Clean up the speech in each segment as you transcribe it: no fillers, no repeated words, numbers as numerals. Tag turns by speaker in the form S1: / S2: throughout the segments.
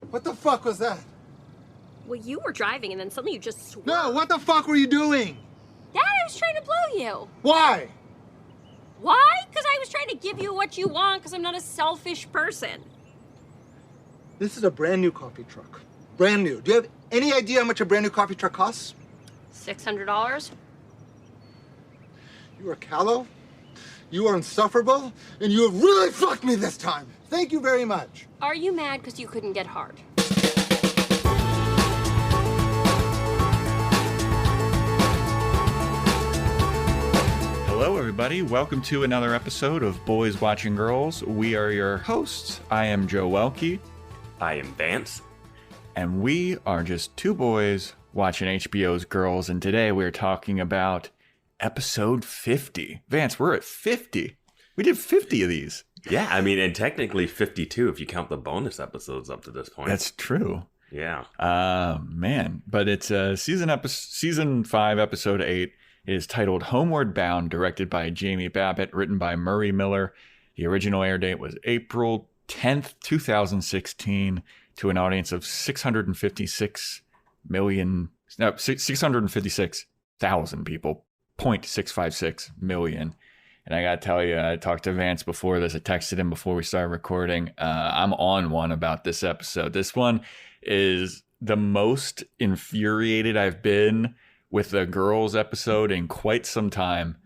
S1: What the fuck was that?
S2: Well, you were driving and then suddenly you just swerved.
S1: No, what the fuck were you doing?
S2: Dad, I was trying to blow you.
S1: Why?
S2: Why? Because I was trying to give you what you want because I'm not a selfish person.
S1: This is a brand new coffee truck. Brand new. Do you have any idea how much a brand new coffee truck costs?
S2: $600?
S1: You are callow, you are insufferable, and you have really fucked me this time. Thank you very much.
S2: Are you mad because you couldn't get hard?
S3: Hello, everybody. Welcome to another episode of Boys Watching Girls. We are your hosts. I am Joe Welke.
S4: I am Vance.
S3: And we are just two boys watching HBO's Girls. And today we're talking about episode 50. Vance, we're at 50. We did 50 of these.
S4: Yeah, I mean, and technically 52 if you count the bonus episodes up to this point.
S3: That's true.
S4: Yeah.
S3: Man. But it's season 5, episode 8. It is titled Homeward Bound, directed by Jamie Babbitt, written by Murray Miller. The original air date was April 10th, 2016, to an audience of 656,000 people, 0.656 million. And I got to tell you, I talked to Vance before this. I texted him before we started recording. I'm on one about this episode. This one is the most infuriated I've been with a Girls episode in quite some time,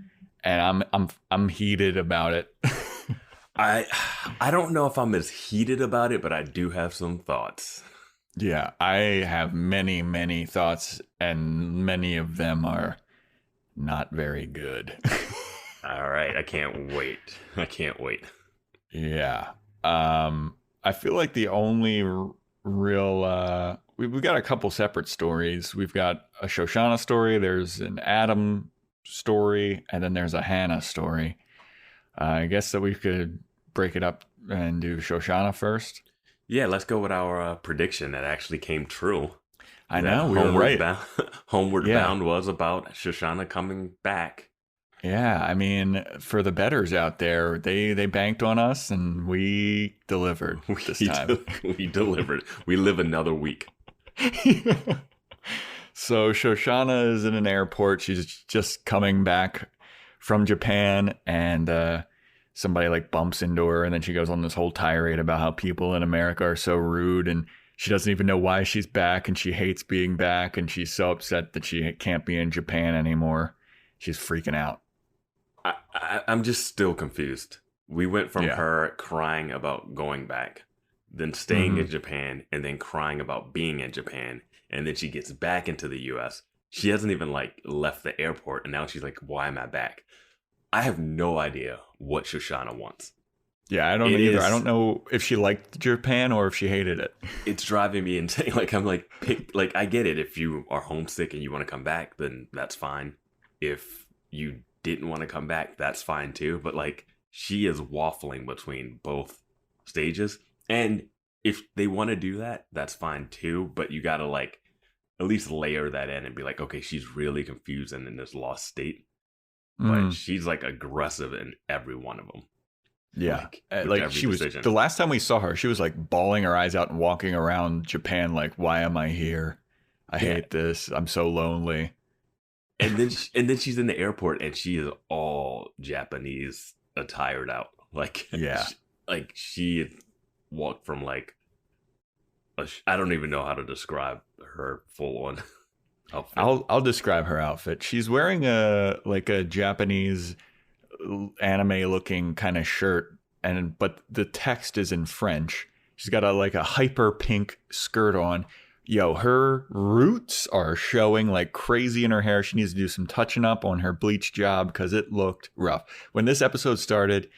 S3: and I'm heated about it.
S4: I don't know if I'm as heated about it, but I do have some thoughts.
S3: Yeah, I have many thoughts, and many of them are not very good.
S4: All right, I can't wait.
S3: Yeah. I feel like the only real we've got a couple separate stories. We've got a Shoshanna story, there's an Adam story, and then there's a Hannah story. I guess that we could break it up and do Shoshanna first.
S4: Yeah, let's go with our prediction that actually came true.
S3: I know, we were right.
S4: Homeward Bound was about Shoshanna coming back.
S3: Yeah, I mean, for the bettors out there, they banked on us and we delivered this time.
S4: We delivered. We live another week.
S3: So Shoshanna is in an airport. She's just coming back from Japan, and somebody like bumps into her, and then she goes on this whole tirade about how people in America are so rude, and she doesn't even know why she's back, and she hates being back, and she's so upset that she can't be in Japan anymore. She's freaking out.
S4: I'm just still confused. We went from her crying about going back, then staying in Japan, and then crying about being in Japan, and then she gets back into the U.S. She hasn't even left the airport, and now she's like, why am I back? I have no idea what Shoshanna wants.
S3: Yeah, I don't either. I don't know if she liked Japan or if she hated it.
S4: It's driving me insane. I get it. If you are homesick and you want to come back, then that's fine. If you didn't want to come back, that's fine too. But she is waffling between both stages. And if they want to do that, that's fine too. But you got to at least layer that in and be like, okay, she's really confused and in this lost state. But she's aggressive in every one of them.
S3: Yeah. She was, the last time we saw her, she was bawling her eyes out and walking around Japan why am I here? I hate this. I'm so lonely.
S4: And then she's in the airport and she is all Japanese attired out. She walked from I don't even know how to describe her full on outfit.
S3: I'll describe her outfit. She's wearing a Japanese anime looking kind of shirt, but the text is in French. She's got a hyper pink skirt on. Yo, her roots are showing like crazy in her hair. She needs to do some touching up on her bleach job because it looked rough. When this episode started,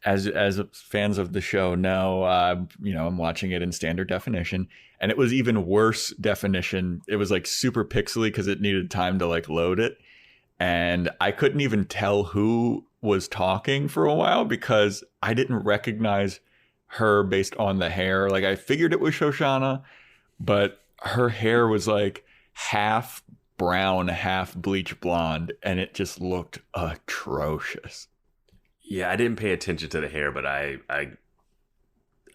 S3: as fans of the show know, I'm watching it in standard definition, and it was even worse definition. It was super pixely because it needed time to load it, and I couldn't even tell who was talking for a while because I didn't recognize her based on the hair. I figured it was Shoshanna, but her hair was half brown, half bleach blonde, and it just looked atrocious.
S4: Yeah, I didn't pay attention to the hair, but I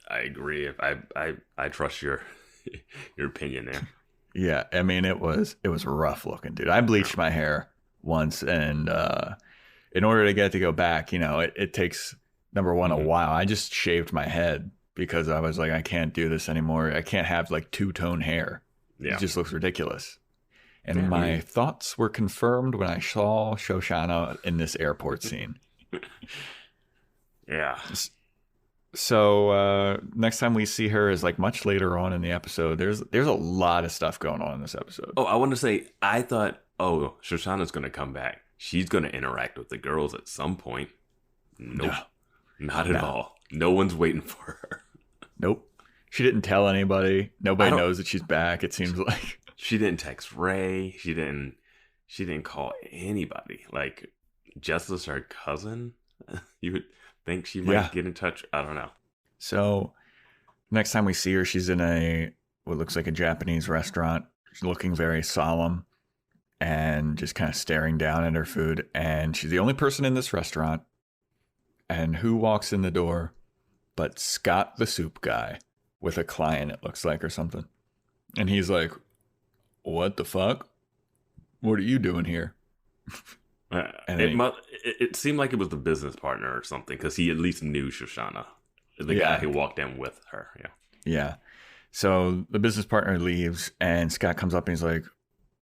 S4: agree. I trust your your opinion there.
S3: Yeah, I mean it was rough looking, dude. I bleached my hair once, and in order to get it to go back, it takes number one a while. I just shaved my head because I was like, I can't do this anymore. I can't have like two-tone hair. Yeah. It just looks ridiculous. And my thoughts were confirmed when I saw Shoshanna in this airport scene.
S4: Yeah.
S3: So next time we see her is like much later on in the episode. There's a lot of stuff going on in this episode.
S4: Oh, I want to say, I thought, Shoshanna's going to come back. She's going to interact with the girls at some point. Nope. No, not at all. No one's waiting for her.
S3: Nope. She didn't tell anybody. Nobody knows that she's back, it seems like.
S4: She didn't text Ray. She didn't call anybody. Like, Jessa's her cousin. You would think she might get in touch. I don't know.
S3: So next time we see her, she's in what looks like a Japanese restaurant. She's looking very solemn and just kind of staring down at her food. And she's the only person in this restaurant. And who walks in the door but Scott, the soup guy, with a client, it looks like, or something. And he's like, what the fuck? What are you doing here?
S4: It seemed like it was the business partner or something, because he at least knew Shoshanna, the guy who walked in with her.
S3: Yeah. So the business partner leaves, and Scott comes up and he's like,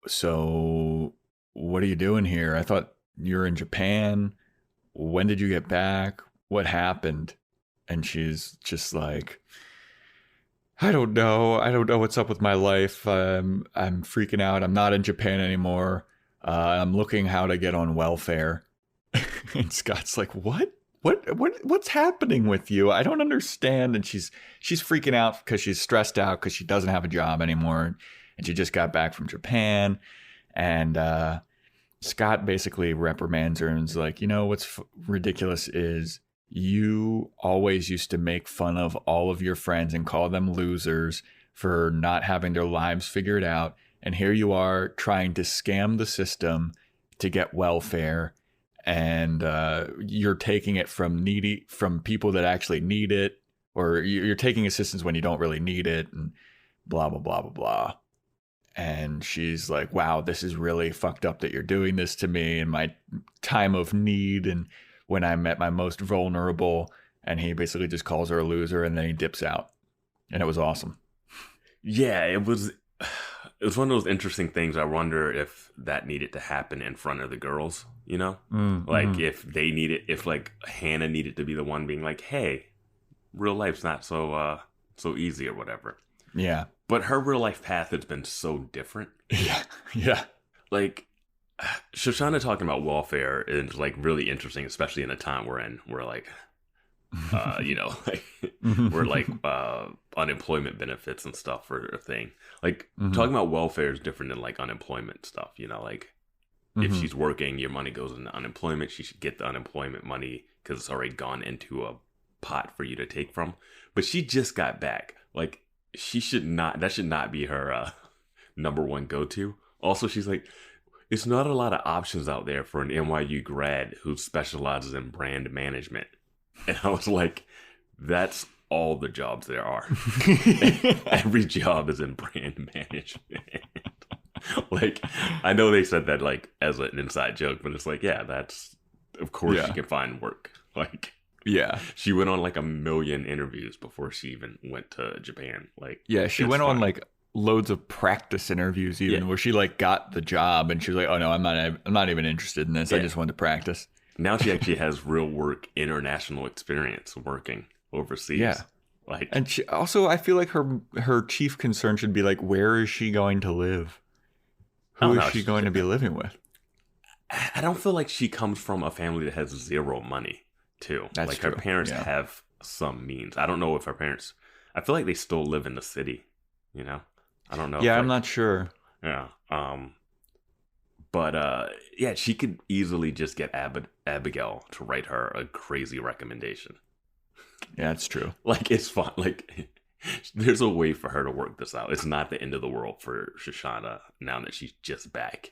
S3: so what are you doing here? I thought you were in Japan. When did you get back? What happened? And she's just like, I don't know. I don't know what's up with my life. I'm freaking out. I'm not in Japan anymore. I'm looking how to get on welfare. And Scott's like, what's happening with you? I don't understand. And she's freaking out because she's stressed out because she doesn't have a job anymore. And she just got back from Japan. And Scott basically reprimands her and is like, what's ridiculous is you always used to make fun of all of your friends and call them losers for not having their lives figured out. And here you are trying to scam the system to get welfare. And you're taking it from people that actually need it, or you're taking assistance when you don't really need it, and blah, blah, blah, blah, blah. And she's like, wow, this is really fucked up that you're doing this to me in my time of need and when I'm at my most vulnerable. And he basically just calls her a loser, and then he dips out. And it was awesome.
S4: Yeah, it was one of those interesting things. I wonder if that needed to happen in front of the girls, like if like Hannah needed to be the one being like, hey, real life's not so easy or whatever.
S3: Yeah.
S4: But her real life path has been so different.
S3: Yeah.
S4: Like, Shoshanna talking about welfare is like really interesting, especially in a time we're in where like, we're like unemployment benefits and stuff are a thing. Like talking about welfare is different than like unemployment stuff. Like if she's working, your money goes into unemployment. She should get the unemployment money because it's already gone into a pot for you to take from. But she just got back. Like that should not be her number one go-to. Also, she's like, it's not a lot of options out there for an NYU grad who specializes in brand management. And I was like, that's all the jobs there are. Every job is in brand management. Like, I know they said that like as an inside joke, but it's like, yeah, that's, of course she can find work. Like, yeah, she went on like 1 million interviews before she even went to Japan. Like,
S3: yeah, she went on like loads of practice interviews even where she like got the job and she was like, oh no, I'm not even interested in this. I just wanted to practice.
S4: Now she actually has real work, international experience working overseas. Yeah. Like,
S3: and she also, I feel like her chief concern should be like, where is she going to live? Who is she going to be living with?
S4: I don't feel like she comes from a family that has zero money, too.
S3: That's
S4: like
S3: true.
S4: Her parents have some means. I don't know if her parents, I feel like they still live in the city, I don't know.
S3: Yeah, I'm not sure.
S4: Yeah. But she could easily just get Abigail to write her a crazy recommendation.
S3: Yeah, it's true.
S4: Like, it's fun. Like, there's a way for her to work this out. It's not the end of the world for Shoshanna now that she's just back.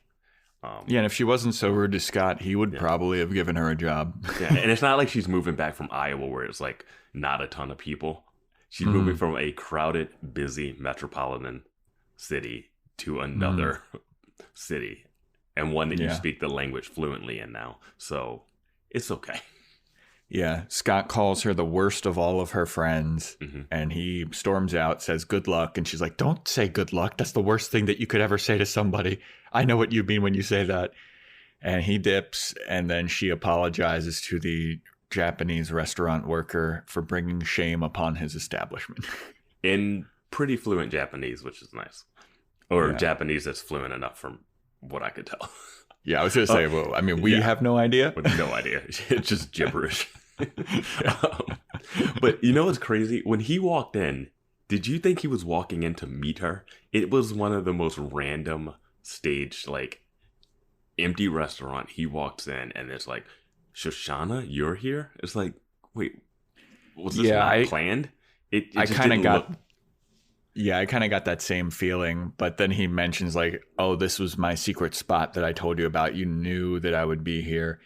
S3: And if she wasn't so rude to Scott, he would probably have given her a job.
S4: Yeah, and it's not like she's moving back from Iowa where it's like not a ton of people. She's moving from a crowded, busy metropolitan city to another city, and one that you speak the language fluently in now. So it's okay.
S3: Yeah, Scott calls her the worst of all of her friends, and he storms out, says good luck, and she's like, don't say good luck. That's the worst thing that you could ever say to somebody. I know what you mean when you say that. And he dips, and then she apologizes to the Japanese restaurant worker for bringing shame upon his establishment.
S4: In pretty fluent Japanese, which is nice. Or Japanese that's fluent enough from what I could tell.
S3: Yeah, I was going to say, well, I mean, we have no idea.
S4: We have no idea. It's just gibberish. But you know what's crazy? When he walked in, did you think he was walking in to meet her? It was one of the most random staged, like, empty restaurant. He walks in and it's like, Shoshanna, you're here? It's like, wait, was this not planned? I kind of got...
S3: Yeah, I kind of got that same feeling, but then he mentions like, oh, this was my secret spot that I told you about. You knew that I would be here.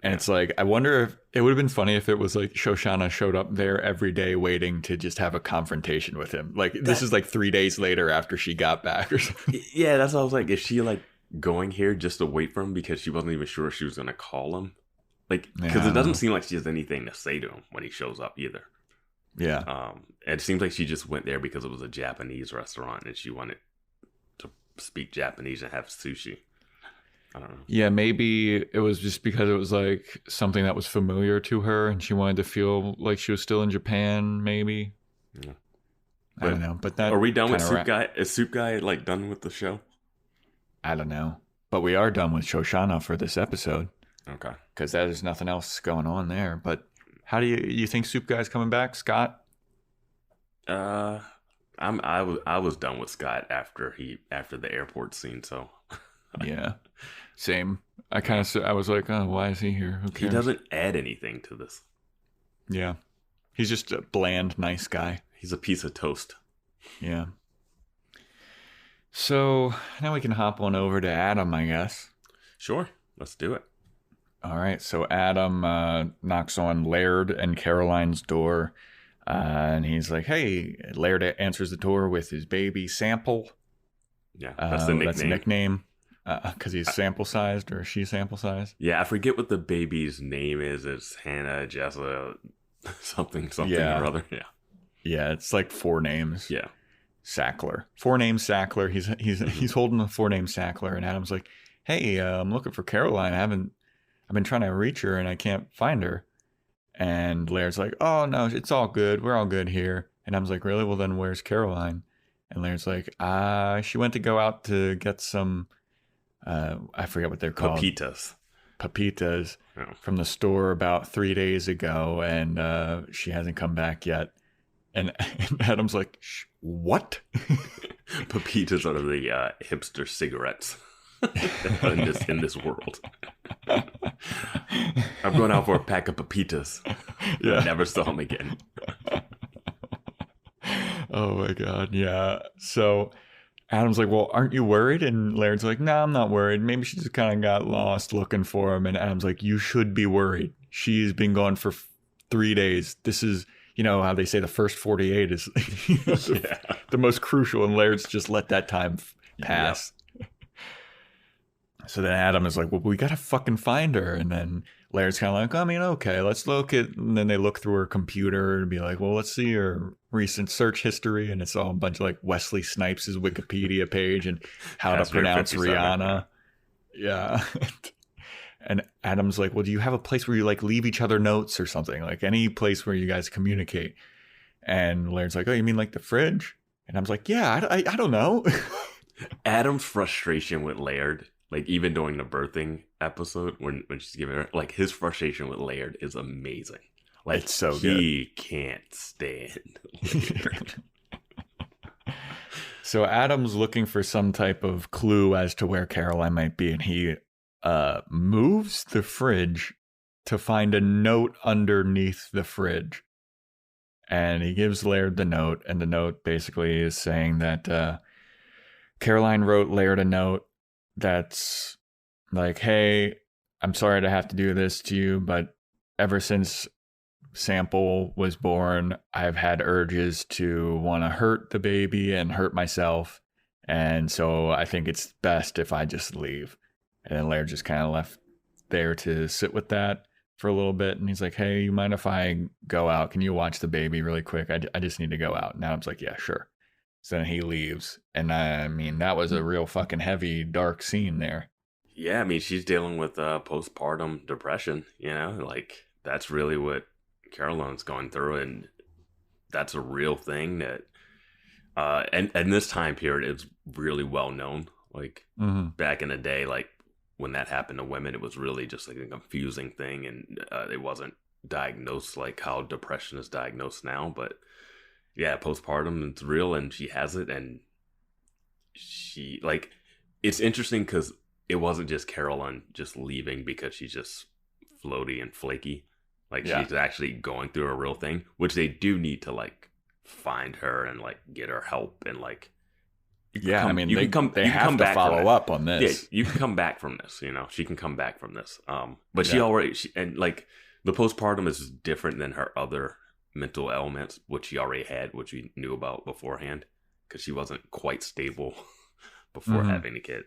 S3: And it's like, I wonder if it would have been funny if it was like Shoshanna showed up there every day waiting to just have a confrontation with him. Like this is like 3 days later after she got back or something.
S4: Yeah, that's what I was like. Is she like going here just to wait for him because she wasn't even sure she was going to call him? Like, because it doesn't seem like she has anything to say to him when he shows up either.
S3: Yeah.
S4: It seems like she just went there because it was a Japanese restaurant and she wanted to speak Japanese and have sushi. I don't know. Yeah,
S3: maybe it was just because it was like something that was familiar to her and she wanted to feel like she was still in Japan, maybe. Yeah. I don't know. But that
S4: are we done with Soup Guy? Is Soup Guy like done with the show?
S3: I don't know. But we are done with Shoshanna for this episode.
S4: Okay.
S3: Because there's nothing else going on there. But how do you think Soup Guy's coming back, Scott?
S4: I was done with Scott after the airport scene. So
S3: yeah, same. I was like, oh, why is he here? Who cares?
S4: He doesn't add anything to this.
S3: Yeah, he's just a bland, nice guy.
S4: He's a piece of toast.
S3: Yeah. So now we can hop on over to Adam, I guess.
S4: Sure, let's do it.
S3: All right, so Adam knocks on Laird and Caroline's door, and he's like, hey, Laird answers the door with his baby Sample.
S4: Yeah, that's the nickname.
S3: That's a nickname, because he's sample-sized, or she's sample-sized.
S4: Yeah, I forget what the baby's name is. It's Hannah, Jessa, something or other. Yeah. Yeah,
S3: it's like 4 names.
S4: Yeah.
S3: Sackler. 4 names Sackler. He's holding a 4-name Sackler, and Adam's like, hey, I'm looking for Caroline. I've been trying to reach her and I can't find her. And Laird's like, oh, no, it's all good. We're all good here. And I was like, really? Well, then where's Caroline? And Laird's like, she went to go out to get some, I forget what they're called. Papitas from the store about 3 days ago. And she hasn't come back yet. And Adam's like, what?
S4: Papitas are the hipster cigarettes. in this world. I'm going out for a pack of papitas. Yeah. I never saw him again.
S3: Oh my God. Yeah. So Adam's like, well, aren't you worried? And Laird's like, no, I'm not worried. Maybe she just kind of got lost looking for him. And Adam's like, you should be worried. She's been gone for 3 days. This is, you know how they say the first 48 is the most crucial. And Laird's just let that time pass. Yeah. So then Adam is like, well, we got to fucking find her. And then Laird's kind of like, I mean, okay, let's look at, and then they look through her computer and be like, well, let's see her recent search history. And it's all a bunch of like Wesley Snipes' Wikipedia page and how to pronounce Rihanna. Yeah. And Adam's like, well, do you have a place where you like leave each other notes or something? Like any place where you guys communicate? And Laird's like, oh, you mean like the fridge? And I was like, yeah, I don't know.
S4: Adam's frustration with Laird, like even during the birthing episode when she's giving her, like his frustration with Laird is amazing. Like
S3: it's so
S4: he can't stand Laird.
S3: So Adam's looking for some type of clue as to where Caroline might be, and he moves the fridge to find a note underneath the fridge. And he gives Laird the note, and the note basically is saying that Caroline wrote Laird a note that's like, hey, I'm sorry to have to do this to you, but ever since Sample was born, I've had urges to want to hurt the baby and hurt myself. And so I think it's best if I just leave. And then Laird just kind of left there to sit with that for a little bit. And he's like, hey, you mind if I go out? Can you watch the baby really quick? I just need to go out. And Adam's like, yeah, sure. So then he leaves. And I mean, that was a real fucking heavy, dark scene there.
S4: Yeah, I mean, she's dealing with postpartum depression, like that's really what Caroline's going through. And that's a real thing that, and this time period is really well known. Like back in the day, like when that happened to women, it was really just like a confusing thing. And it wasn't diagnosed like how depression is diagnosed now. But yeah, postpartum, it's real and she has it. And she, like, it's interesting because it wasn't just Caroline just leaving because she's just floaty and flaky. Like she's actually going through a real thing, which they do need to like find her and like get her help and like.
S3: They have to follow up on this.
S4: Yeah, you can come back from this. She can come back from this. But she already and like the postpartum is different than her other mental ailments, which she already had, which we knew about beforehand, because she wasn't quite stable before having a kid.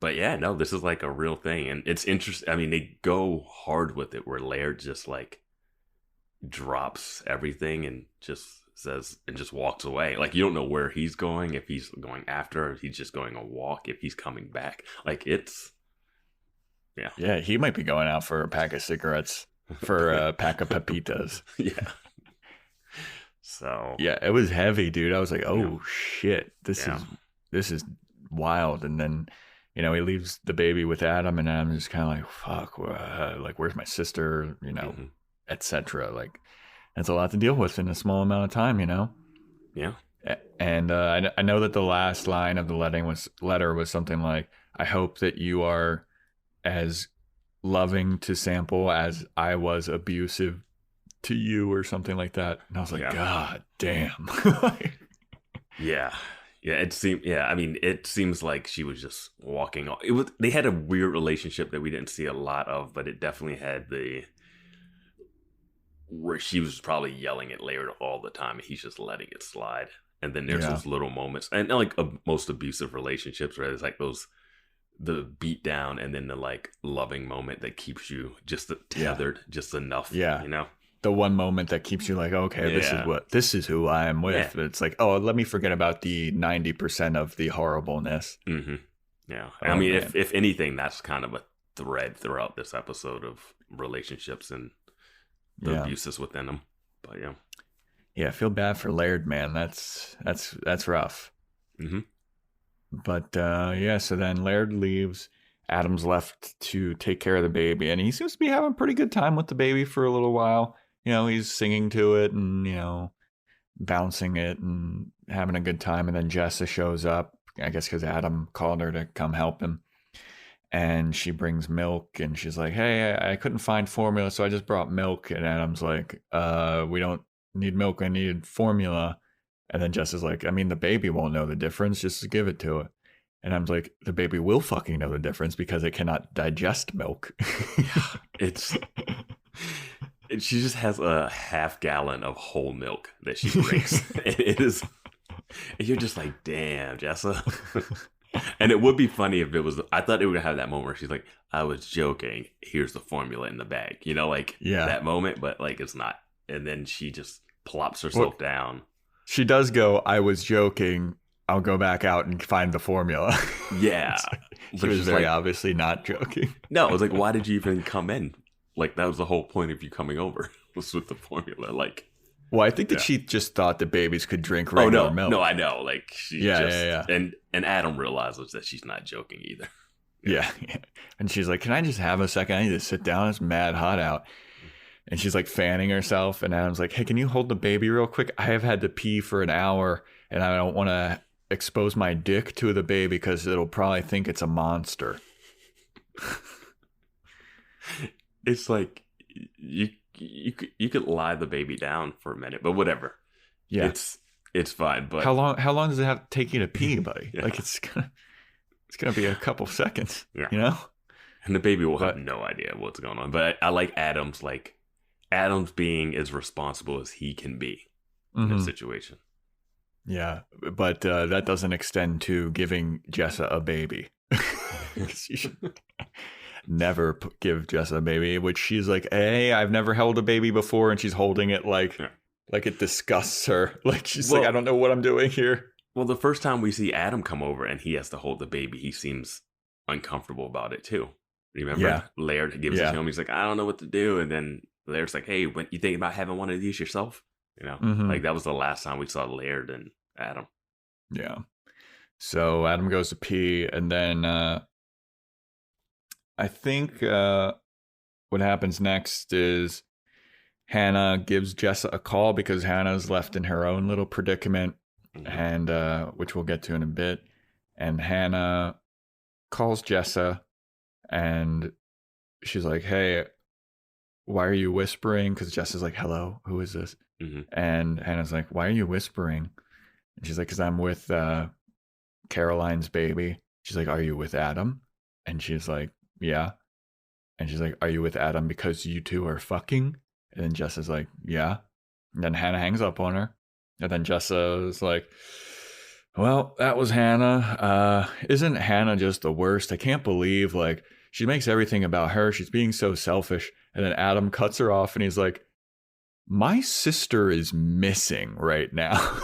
S4: But yeah, no, this is like a real thing. And it's interesting. I mean, they go hard with it where Laird just like drops everything and just says and just walks away. Like you don't know where he's going, if he's going after her, if he's just going a walk, if he's coming back. Like it's, yeah.
S3: Yeah, he might be going out for a pack of cigarettes, for a pack of pepitas.
S4: Yeah. So.
S3: Yeah, it was heavy, dude. I was like, oh shit, this is wild. And then, he leaves the baby with Adam, and Adam's just kind of like, fuck, like, where's my sister, etc. Like, that's a lot to deal with in a small amount of time,
S4: Yeah.
S3: And I know that the last line of the letter was something like, I hope that you are as loving to Sample as I was abusive to you, or something like that. And I was like, God damn.
S4: Yeah. Yeah, it seems like she was just walking off. They had a weird relationship that we didn't see a lot of, but it definitely had where she was probably yelling at Laird all the time and he's just letting it slide. And then there's those little moments, and like most abusive relationships, where it's like the beat down and then the like loving moment that keeps you just tethered just enough.
S3: Yeah. The one moment that keeps you like, okay, this is who I am with. Yeah. But it's like, oh, let me forget about the 90% of the horribleness.
S4: Mm-hmm. Yeah. I mean, if anything, that's kind of a thread throughout this episode of relationships and the abuses within them. But yeah.
S3: Yeah, I feel bad for Laird, man. That's rough.
S4: Mm-hmm.
S3: But so then Laird leaves. Adam's left to take care of the baby, and he seems to be having a pretty good time with the baby for a little while. He's singing to it and, bouncing it and having a good time. And then Jessa shows up, I guess because Adam called her to come help him. And she brings milk, and she's like, hey, I couldn't find formula, so I just brought milk. And Adam's like, we don't need milk, I need formula. And then Jessa's like, I mean, the baby won't know the difference, just give it to it. And I'm like, the baby will fucking know the difference because it cannot digest milk.
S4: She just has a half gallon of whole milk that she drinks. It is, and you're just like, damn, Jessa. And it would be funny if it was, I thought it would have that moment where she's like, I was joking, here's the formula in the bag. That moment, but like it's not. And then she just plops herself down.
S3: She does go, I was joking, I'll go back out and find the formula.
S4: Yeah.
S3: She was very obviously not joking.
S4: No, it was like, why did you even come in? Like, that was the whole point of you coming over, was with the formula. Like,
S3: well, I think that she just thought that babies could drink regular milk.
S4: No, I know. Like, she
S3: yeah.
S4: And Adam realizes that she's not joking either.
S3: Yeah. And she's like, can I just have a second? I need to sit down. It's mad hot out. And she's like fanning herself. And Adam's like, hey, can you hold the baby real quick? I have had to pee for an hour and I don't want to expose my dick to the baby because it'll probably think it's a monster.
S4: It's like you could lie the baby down for a minute, but whatever.
S3: Yeah,
S4: it's fine. But
S3: how long does it have to take you to pee, buddy? Yeah. Like it's gonna be a couple seconds.
S4: Yeah.
S3: And the baby will have
S4: no idea what's going on. But I like Adam's like, Adam's being as responsible as he can be in this situation.
S3: Yeah, but that doesn't extend to giving Jessa a baby. You should never give Jessa a baby, which she's like, hey, I've never held a baby before, and she's holding it like it disgusts her. Like she's like, I don't know what I'm doing here.
S4: Well, the first time we see Adam come over and he has to hold the baby, he seems uncomfortable about it too. Remember?
S3: Yeah.
S4: Laird gives it to him. He's like, I don't know what to do. And then Laird's like, hey, when you think about having one of these yourself? You know, like that was the last time we saw Laird and Adam.
S3: Yeah. So Adam goes to pee, and then I think what happens next is Hannah gives Jessa a call because Hannah's left in her own little predicament, and which we'll get to in a bit. And Hannah calls Jessa, and she's like, hey, why are you whispering? Because Jessa's like, hello, who is this? And Hannah's like, why are you whispering? And she's like, because I'm with Caroline's baby. She's like, are you with Adam? And she's like, yeah. And she's like, are you with Adam because you two are fucking? And then Jessa's like, yeah. And then Hannah hangs up on her. And then Jessa is like, well, that was Hannah. Isn't Hannah just the worst? I can't believe, like, she makes everything about her. She's being so selfish. And then Adam cuts her off and he's like, my sister is missing right now.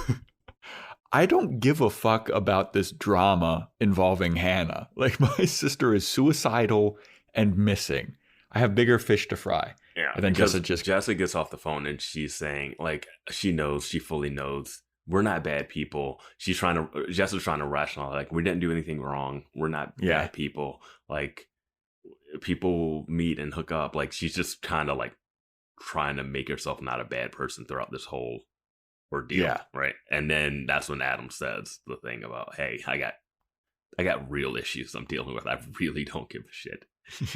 S3: I don't give a fuck about this drama involving Hannah. Like, my sister is suicidal and missing. I have bigger fish to fry.
S4: Yeah.
S3: And then
S4: Jessa gets off the phone and she's saying, like, she fully knows we're not bad people. Jessa's trying to rationalize, like, we didn't do anything wrong. We're not bad people. Like, people meet and hook up. Like, she's just kind of like trying to make herself not a bad person throughout this whole ordeal, right? And then that's when Adam says the thing about, hey, I got real issues I'm dealing with. I really don't give a shit.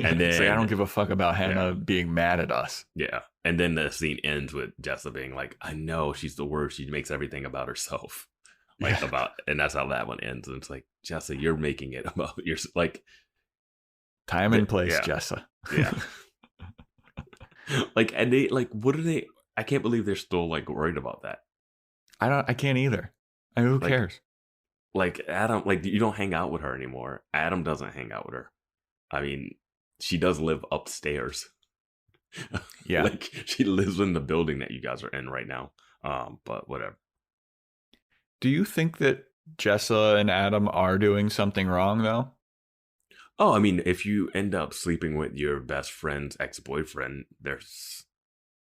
S4: And then
S3: like, I don't give a fuck about Hannah being mad at us.
S4: Yeah. And then the scene ends with Jessa being like, I know she's the worst. She makes everything about herself. Like and that's how that one ends. And it's like, Jessa, you're making it about your, like,
S3: time and place, Jessa.
S4: Yeah. Like, and they, like, what are they? I can't believe they're still, like, worried about that.
S3: I can't either. I mean, who cares?
S4: Like, Adam, like, you don't hang out with her anymore. Adam doesn't hang out with her. I mean, she does live upstairs. Yeah. Like, she lives in the building that you guys are in right now. But whatever.
S3: Do you think that Jessa and Adam are doing something wrong, though?
S4: Oh, I mean, if you end up sleeping with your best friend's ex-boyfriend,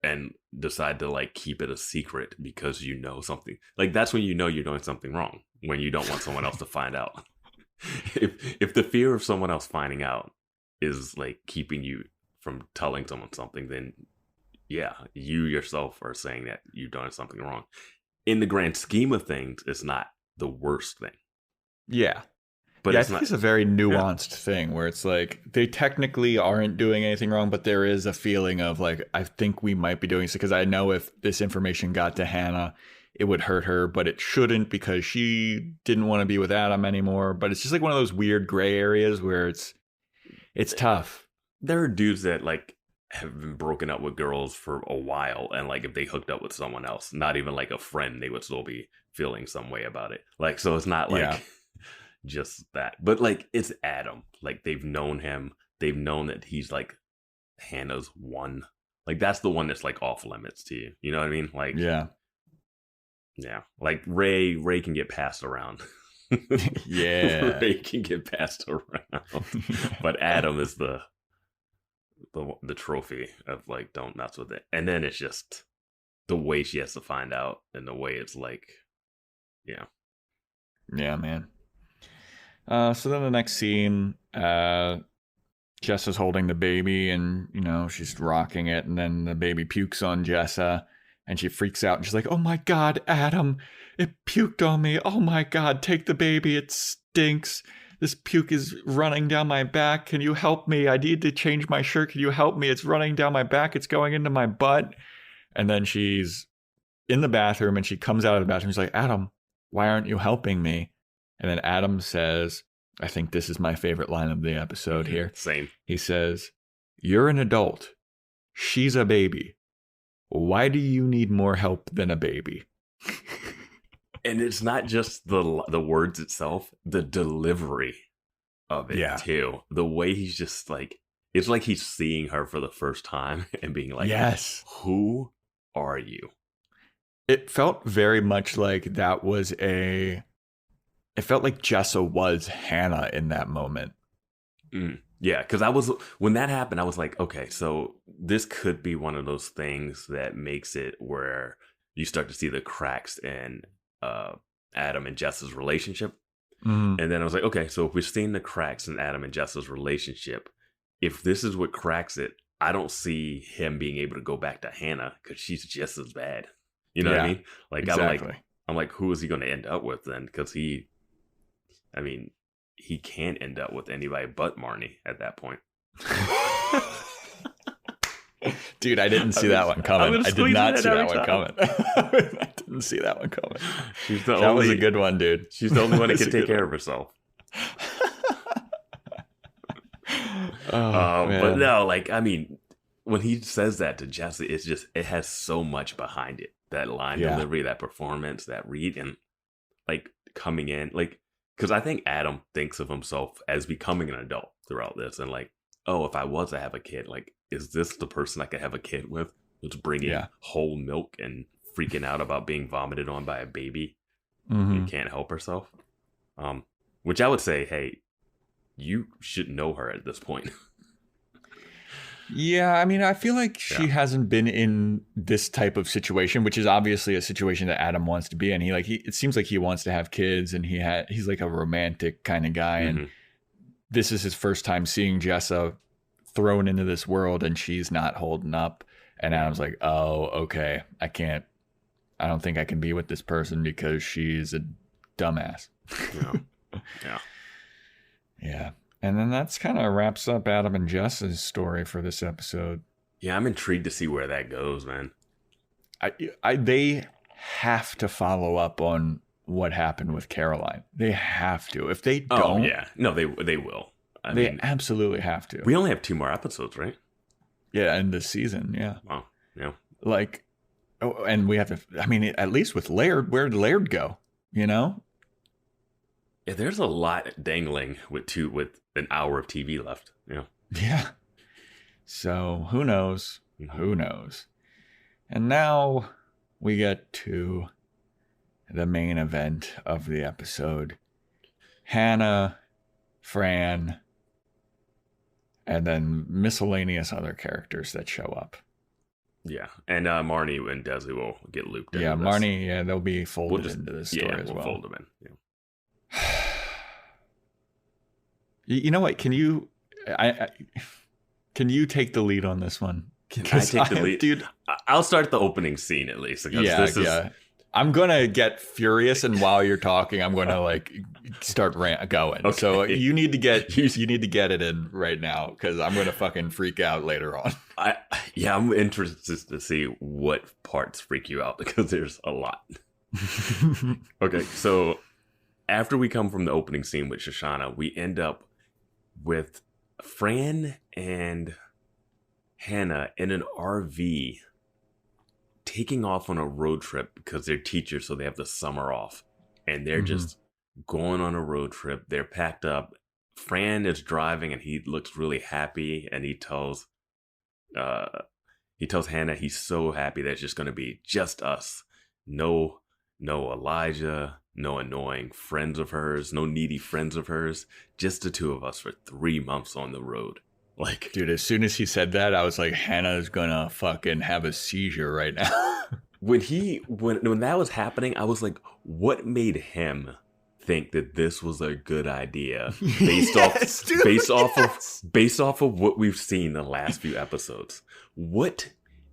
S4: and decide to, like, keep it a secret because you know something, like, that's when you know you're doing something wrong, when you don't want someone else to find out. If the fear of someone else finding out is, like, keeping you from telling someone something, then yeah, you yourself are saying that you've done something wrong. In the grand scheme of things, it's not the worst thing.
S3: Yeah. But I think it's a very nuanced thing where it's like they technically aren't doing anything wrong, but there is a feeling of, like, I think we might be doing this because I know if this information got to Hannah, it would hurt her, but it shouldn't because she didn't want to be with Adam anymore. But it's just like one of those weird gray areas where it's tough.
S4: There are dudes that, like, have been broken up with girls for a while, and, like, if they hooked up with someone else, not even like a friend, they would still be feeling some way about it. Like, so it's not like just that, but, like, it's Adam. Like, they've known him. They've known that he's, like, Hannah's one. Like, that's the one that's, like, off limits to you. You know what I mean? Like, yeah. Like, Ray can get passed around.
S3: Yeah.
S4: Ray can get passed around. But Adam is the trophy of, like, don't mess with it. And then it's just the way she has to find out, and the way it's like, yeah,
S3: man. So then the next scene, Jessa's holding the baby, and, you know, she's rocking it, and then the baby pukes on Jessa, and she freaks out, and she's like, oh my God, Adam, it puked on me. Oh my God, take the baby. It stinks. This puke is running down my back. Can you help me? I need to change my shirt. Can you help me? It's running down my back. It's going into my butt. And then she's in the bathroom, and she comes out of the bathroom. She's like, Adam, why aren't you helping me? And then Adam says, I think this is my favorite line of the episode here.
S4: Same.
S3: He says, you're an adult. She's a baby. why do you need more help than a baby?
S4: And it's not just the words itself, the delivery of it too. The way he's just like, it's like he's seeing her for the first time and being like,
S3: yes,
S4: who are you?
S3: It felt very much like it felt like Jessa was Hannah in that moment.
S4: Yeah, because when that happened, I was like, okay, so this could be one of those things that makes it where you start to see the cracks in Adam and Jessa's relationship. And then I was like, okay, so if we're seeing the cracks in Adam and Jessa's relationship, if this is what cracks it, I don't see him being able to go back to Hannah because she's just as bad. You know what I mean? Like, exactly. I'm like, who is he going to end up with then? Because he can't end up with anybody but Marnie at that point.
S3: Dude, I didn't see that one coming. I did not see that one coming. I didn't see that one coming. That was a good one, dude.
S4: She's the only one that can take care of herself. But no, like, I mean, when he says that to Jesse, it has so much behind it. That line delivery, that performance, that read, and like coming in, like, because I think Adam thinks of himself as becoming an adult throughout this, and like, oh, if I was to have a kid, like, is this the person I could have a kid with? That's bringing whole milk and freaking out about being vomited on by a baby who can't help herself. Which I would say, hey, you should know her at this point.
S3: Yeah, I mean, I feel like she hasn't been in this type of situation, which is obviously a situation that Adam wants to be in. It seems like he wants to have kids, and he's like a romantic kind of guy, and this is his first time seeing Jessa thrown into this world, and she's not holding up. And Adam's like, oh, okay, I don't think I can be with this person because she's a dumbass. Yeah. And then that's kind of wraps up Adam and Jessa's story for this episode.
S4: Yeah, I'm intrigued to see where that goes, man.
S3: They have to follow up on what happened with Caroline. They have to. If they don't,
S4: they will.
S3: They absolutely have to.
S4: We only have 2 more episodes, right?
S3: Yeah, in this season, yeah.
S4: Wow, yeah.
S3: Like, and we have to. I mean, at least with Laird, where'd Laird go? You know?
S4: Yeah, there's a lot dangling with an hour of TV left.
S3: Yeah. So who knows? Who knows? And now we get to the main event of the episode. Hannah, Fran, and then miscellaneous other characters that show up.
S4: Yeah, and Marnie and Desi will get looped in.
S3: Yeah, Marnie, they'll be folded into this story as well.
S4: Fold them in. Yeah.
S3: You know what? Can you take the lead on this one?
S4: Can I take the lead? Dude, I'll start the opening scene at least.
S3: Yeah. I'm going to get furious, and while you're talking, I'm going to like start going. Okay. So you need to get it in right now, because I'm going to fucking freak out later on.
S4: I'm interested to see what parts freak you out, because there's a lot. Okay, so after we come from the opening scene with Shoshanna, we end up with Fran and Hannah in an RV taking off on a road trip because they're teachers, so they have the summer off, and they're just going on a road trip. They're packed up. Fran is driving, and he looks really happy, and he tells Hannah he's so happy that it's just going to be just us. No Elijah, no annoying friends of hers, no needy friends of hers, just the 2 of us for 3 months on the road. Like,
S3: dude, as soon as he said that, I was like, Hannah's gonna fucking have a seizure right now.
S4: when that was happening, I was like, what made him think that this was a good idea based off of what we've seen the last few episodes? What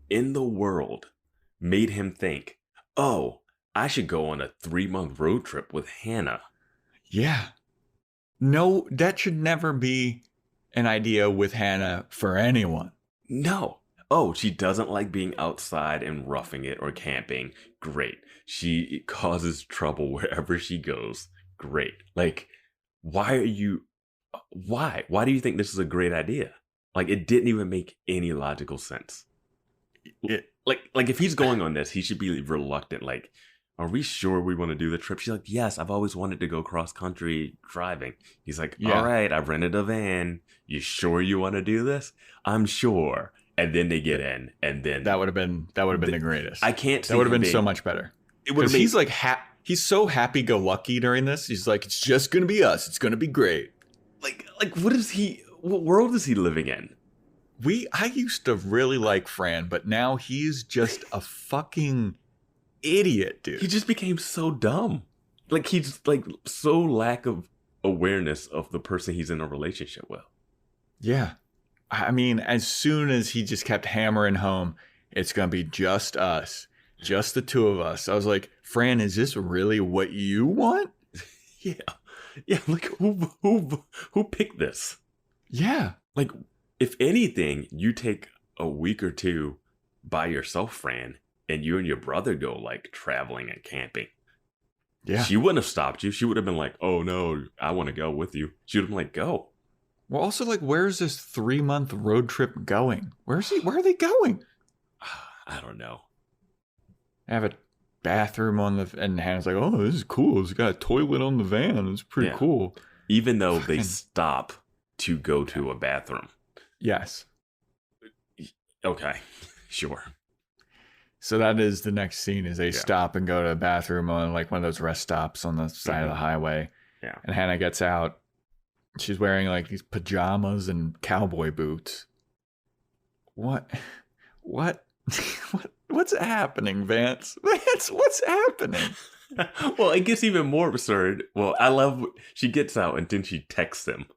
S4: in the world made him think, oh, I should go on a 3-month road trip with Hannah?
S3: Yeah. No, that should never be an idea with Hannah for anyone.
S4: No. Oh, she doesn't like being outside and roughing it or camping. Great. She causes trouble wherever she goes. Great. Like, why do you think this is a great idea? Like, it didn't even make any logical sense. like if he's going on this, he should be reluctant. Like, are we sure we want to do the trip? She's like, yes, I've always wanted to go cross country driving. He's like, all right, I've rented a van. You sure you want to do this? I'm sure. And then they get in, and then
S3: that would have been the greatest.
S4: I can't.
S3: That would have been so much better. Because he's like he's so happy-go-lucky during this. He's like, it's just gonna be us. It's gonna be great.
S4: Like what world is he living in?
S3: I used to really like Fran, but now he's just a fucking idiot, dude.
S4: He just became so dumb. Like, he's like so lack of awareness of the person he's in a relationship with.
S3: Yeah. I mean, as soon as he just kept hammering home, it's going to be just us, just the two of us. I was like, Fran, is this really what you want?
S4: Yeah. Yeah. Like, who picked this?
S3: Yeah.
S4: Like, if anything, you take a week or two by yourself, Fran, and you and your brother go like traveling and camping.
S3: Yeah.
S4: She wouldn't have stopped you. She would have been like, oh no, I want to go with you. She would have been like, go.
S3: Well, also, like, where's this 3-month road trip going? Where are they going?
S4: I don't know.
S3: I have a bathroom and Hannah's like, oh, this is cool. It's got a toilet on the van. It's pretty cool.
S4: Even though they stop to go to a bathroom.
S3: Yes.
S4: Okay. Sure.
S3: So that is the next scene is they stop and go to a bathroom on like one of those rest stops on the side of the highway.
S4: Yeah.
S3: And Hannah gets out. She's wearing like these pajamas and cowboy boots. What? What's happening, Vance? Vance, what's happening?
S4: Well, it gets even more absurd. Well, I love she gets out and then she texts him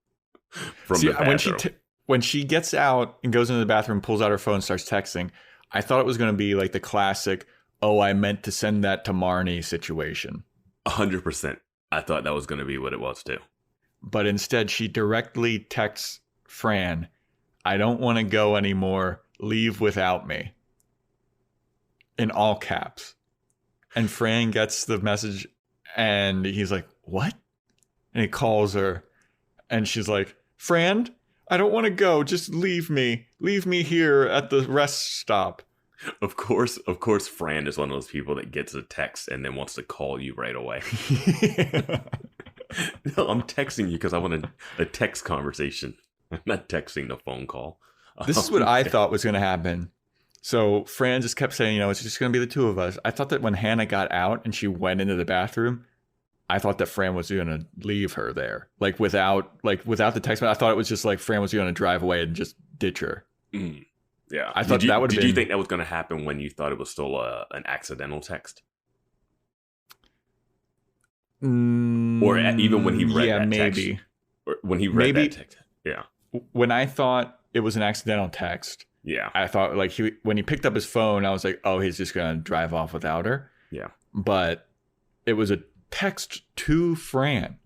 S4: from the bathroom.
S3: When she gets out and goes into the bathroom, pulls out her phone, and starts texting, I thought it was going to be like the classic, oh, I meant to send that to Marnie situation.
S4: 100%. I thought that was going to be what it was too.
S3: But instead, she directly texts Fran, I don't want to go anymore. Leave without me. In all caps. And Fran gets the message and he's like, what? And he calls her and she's like, Fran, I don't want to go. Just leave me. Leave me here at the rest stop.
S4: Of course, Fran is one of those people that gets a text and then wants to call you right away. No, I'm texting you because I want a text conversation. I'm not texting the phone call.
S3: This is what I thought was going to happen. So Fran just kept saying, it's just going to be the two of us. I thought that when Hannah got out and she went into the bathroom, I thought that Fran was going to leave her there. Like without the text, I thought it was just like Fran was going to drive away and just ditch her.
S4: Mm. Yeah.
S3: I thought that would have been...
S4: Did you think that was going to happen when you thought it was still an accidental text? Or even when he read that text?
S3: Maybe.
S4: Or when he read that text? Yeah.
S3: When I thought it was an accidental text,
S4: yeah,
S3: I thought like when he picked up his phone, I was like, oh, he's just going to drive off without her.
S4: Yeah.
S3: But it was a text to Fran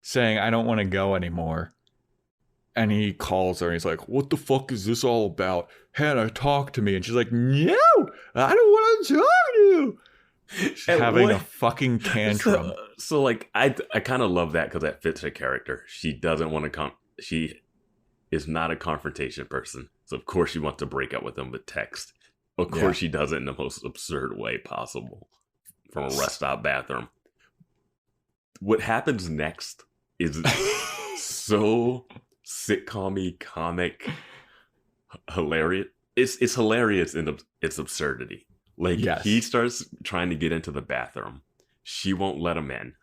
S3: saying, I don't want to go anymore. And he calls her and he's like, what the fuck is this all about? Hannah, talk to me. And she's like, no, I don't want to talk to you. She's having a fucking tantrum.
S4: So like, I kind of love that because that fits her character. She doesn't want to she is not a confrontation person. So of course she wants to break up with him with text. Of course she does it in the most absurd way possible from a rest stop bathroom. What happens next is so sitcom-y, comic, hilarious. It's hilarious in its absurdity. Like he starts trying to get into the bathroom. She won't let him in.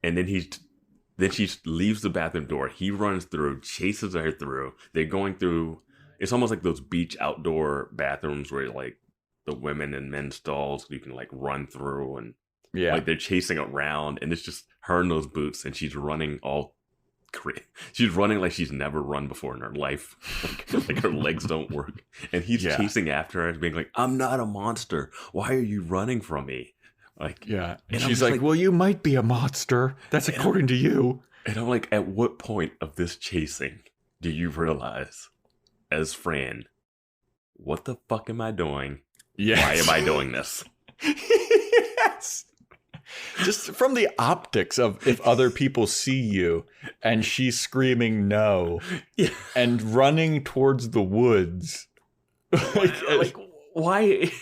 S4: And then she leaves the bathroom door. He runs through, chases her through. They're going through. It's almost like those beach outdoor bathrooms where like the women and men's stalls you can like run through and like they're chasing around and it's just her in those boots and she's running she's running like she's never run before in her life. Like her legs don't work. And he's chasing after her and being like, I'm not a monster. Why are you running from me? Like,
S3: yeah. And she's like, well, you might be a monster. That's according to you.
S4: And I'm like, at what point of this chasing do you realize, as Fran, what the fuck am I doing?
S3: Yes.
S4: Why am I doing this?
S3: Yes. Just from the optics of if other people see you and she's screaming no and running towards the woods.
S4: Like, Why?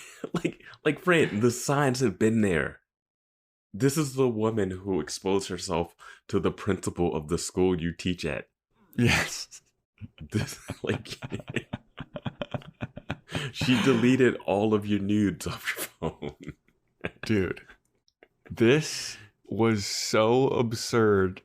S4: Like, Fran, the signs have been there. This is the woman who exposed herself to the principal of the school you teach at.
S3: Yes.
S4: This, like, she deleted all of your nudes off your phone.
S3: Dude, this was so absurd.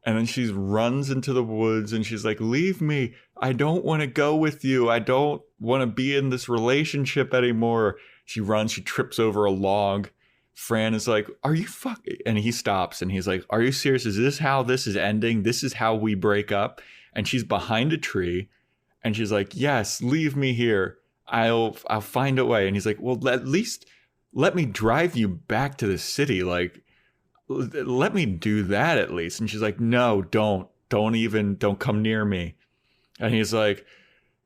S3: And then she runs into the woods and she's like, leave me. I don't want to go with you. I don't want to be in this relationship anymore. She runs, she trips over a log. Fran is like, are you fucking? And he stops and he's like, are you serious? Is this how this is ending? This is how we break up? And she's behind a tree and she's like, yes, leave me here. I'll find a way. And he's like, well, at least let me drive you back to the city. Like, let me do that at least. And she's like, no, don't come near me. And he's like,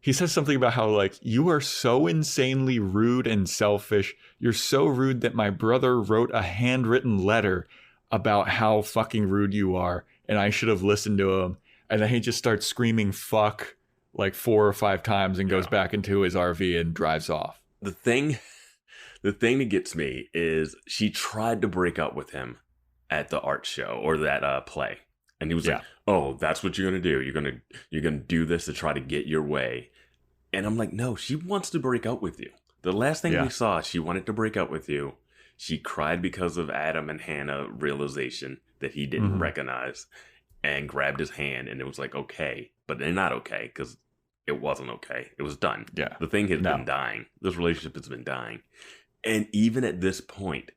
S3: he says something about how, like, you are so insanely rude and selfish. You're so rude that my brother wrote a handwritten letter about how fucking rude you are. And I should have listened to him. And then he just starts screaming fuck like 4 or 5 times and goes back into his RV and drives off.
S4: The thing that gets me is she tried to break up with him at the art show or that play. And he was like, oh, that's what you're going to do. You're going to do this to try to get your way. And I'm like, no, she wants to break up with you. The last thing we saw, she wanted to break up with you. She cried because of Adam and Hannah realization that he didn't recognize and grabbed his hand. And it was like, okay, but they're not okay because it wasn't okay. It was done.
S3: Yeah.
S4: The thing has been dying. This relationship has been dying. And even at this point,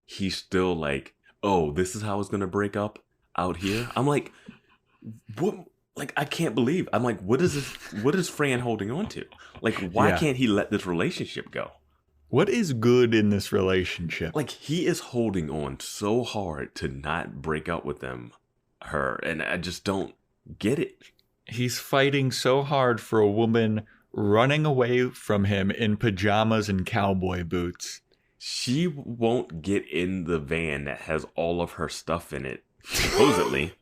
S4: he's still like, oh, this is how it's going to break up out here. I'm like, what? Like, I can't believe. I'm like, what is this? What is Fran holding on to? Like, why can't he let this relationship go?
S3: What is good in this relationship?
S4: Like, he is holding on so hard to not break up with her. And I just don't get it.
S3: He's fighting so hard for a woman running away from him in pajamas and cowboy boots.
S4: She won't get in the van that has all of her stuff in it, supposedly.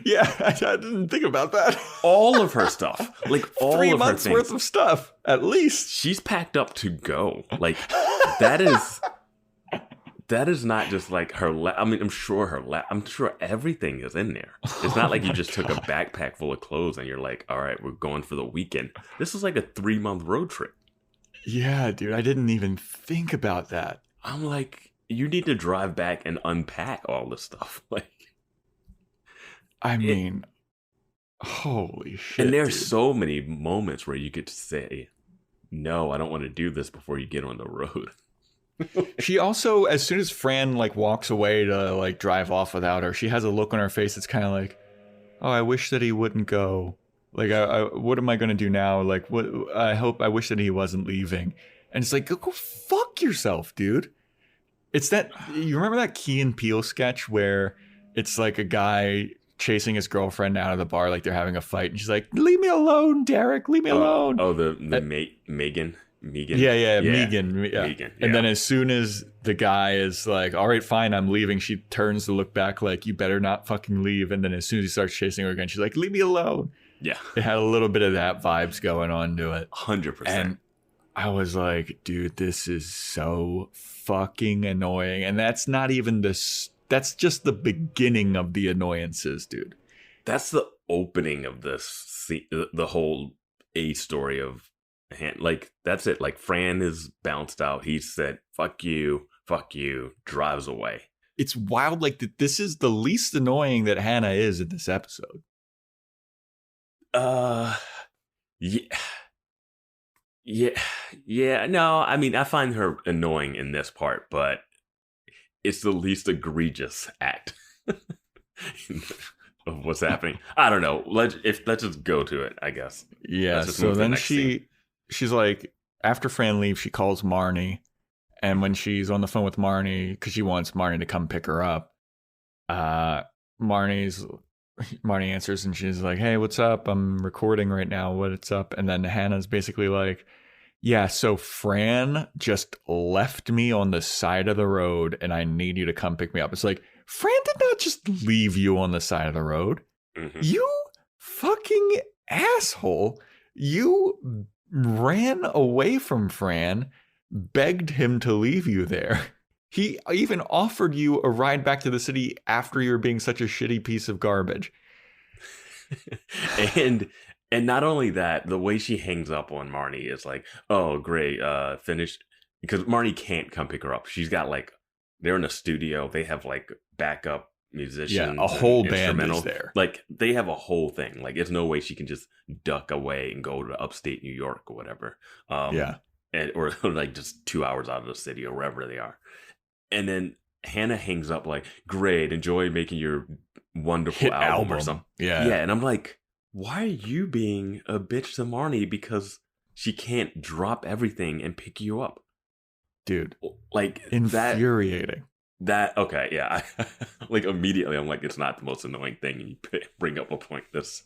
S3: Yeah, I didn't think about that.
S4: All of her stuff. Like, all
S3: 3
S4: of her
S3: months
S4: things.
S3: worth of stuff, at least.
S4: She's packed up to go. Like, that is not just like her. I mean, I'm sure everything is in there. It's not like you just took a backpack full of clothes and you're like, all right, we're going for the weekend. This is like a 3-month road trip.
S3: Yeah, dude, I didn't even think about that.
S4: I'm like, you need to drive back and unpack all this stuff. Like,
S3: I mean, holy shit.
S4: And there's so many moments where you get to say, no, I don't want to do this before you get on the road.
S3: She also, as soon as Fran like walks away to like drive off without her, she has a look on her face that's kind of like, oh, I wish that he wouldn't go. Like, what am I going to do now? Like, I wish that he wasn't leaving. And it's like, go fuck yourself, dude. It's that, you remember that Key and Peele sketch where it's like a guy chasing his girlfriend out of the bar like they're having a fight, and she's like, leave me alone, Derek, leave me alone.
S4: Oh, the Megan.
S3: Yeah, Megan. Yeah.
S4: Megan,
S3: And then as soon as the guy is like, all right, fine, I'm leaving, she turns to look back like, you better not fucking leave. And then as soon as he starts chasing her again, she's like, leave me alone.
S4: Yeah.
S3: It had a little bit of that vibes going on to it.
S4: 100%.
S3: And I was like, dude, this is so fucking annoying. And that's not even that's just the beginning of the annoyances, dude.
S4: That's the opening of this, the whole A story of, like, that's it. Like, Fran is bounced out. He said, fuck you, drives away.
S3: It's wild. Like, this is the least annoying that Hannah is in this episode.
S4: Yeah. No, I mean, I find her annoying in this part, but it's the least egregious act of what's happening. I don't know. Let's just go to it, I guess.
S3: Yeah. So then she's like, after Fran leaves, she calls Marnie, and when she's on the phone with Marnie, because she wants Marnie to come pick her up, Marnie answers and she's like, hey, what's up? I'm recording right now. What's up? And then Hannah's basically like, yeah, so Fran just left me on the side of the road and I need you to come pick me up. It's like, Fran did not just leave you on the side of the road. Mm-hmm. You fucking asshole. You ran away from Fran, begged him to leave you there. He even offered you a ride back to the city after you're being such a shitty piece of garbage.
S4: and not only that, the way she hangs up on Marnie is like, oh, great, finished. Because Marnie can't come pick her up. She's got like, they're in a studio. They have like backup musicians.
S3: Yeah, a whole band is there.
S4: Like they have a whole thing. Like there's no way she can just duck away and go to upstate New York or whatever. Or like just 2 hours out of the city or wherever they are. And then Hannah hangs up like, great, enjoy making your wonderful
S3: hit
S4: album or something.
S3: Yeah.
S4: Yeah. And I'm like, why are you being a bitch to Marnie because she can't drop everything and pick you up?
S3: Dude.
S4: Like
S3: infuriating.
S4: That okay, yeah. Like immediately I'm like, it's not the most annoying thing. And you bring up a point that's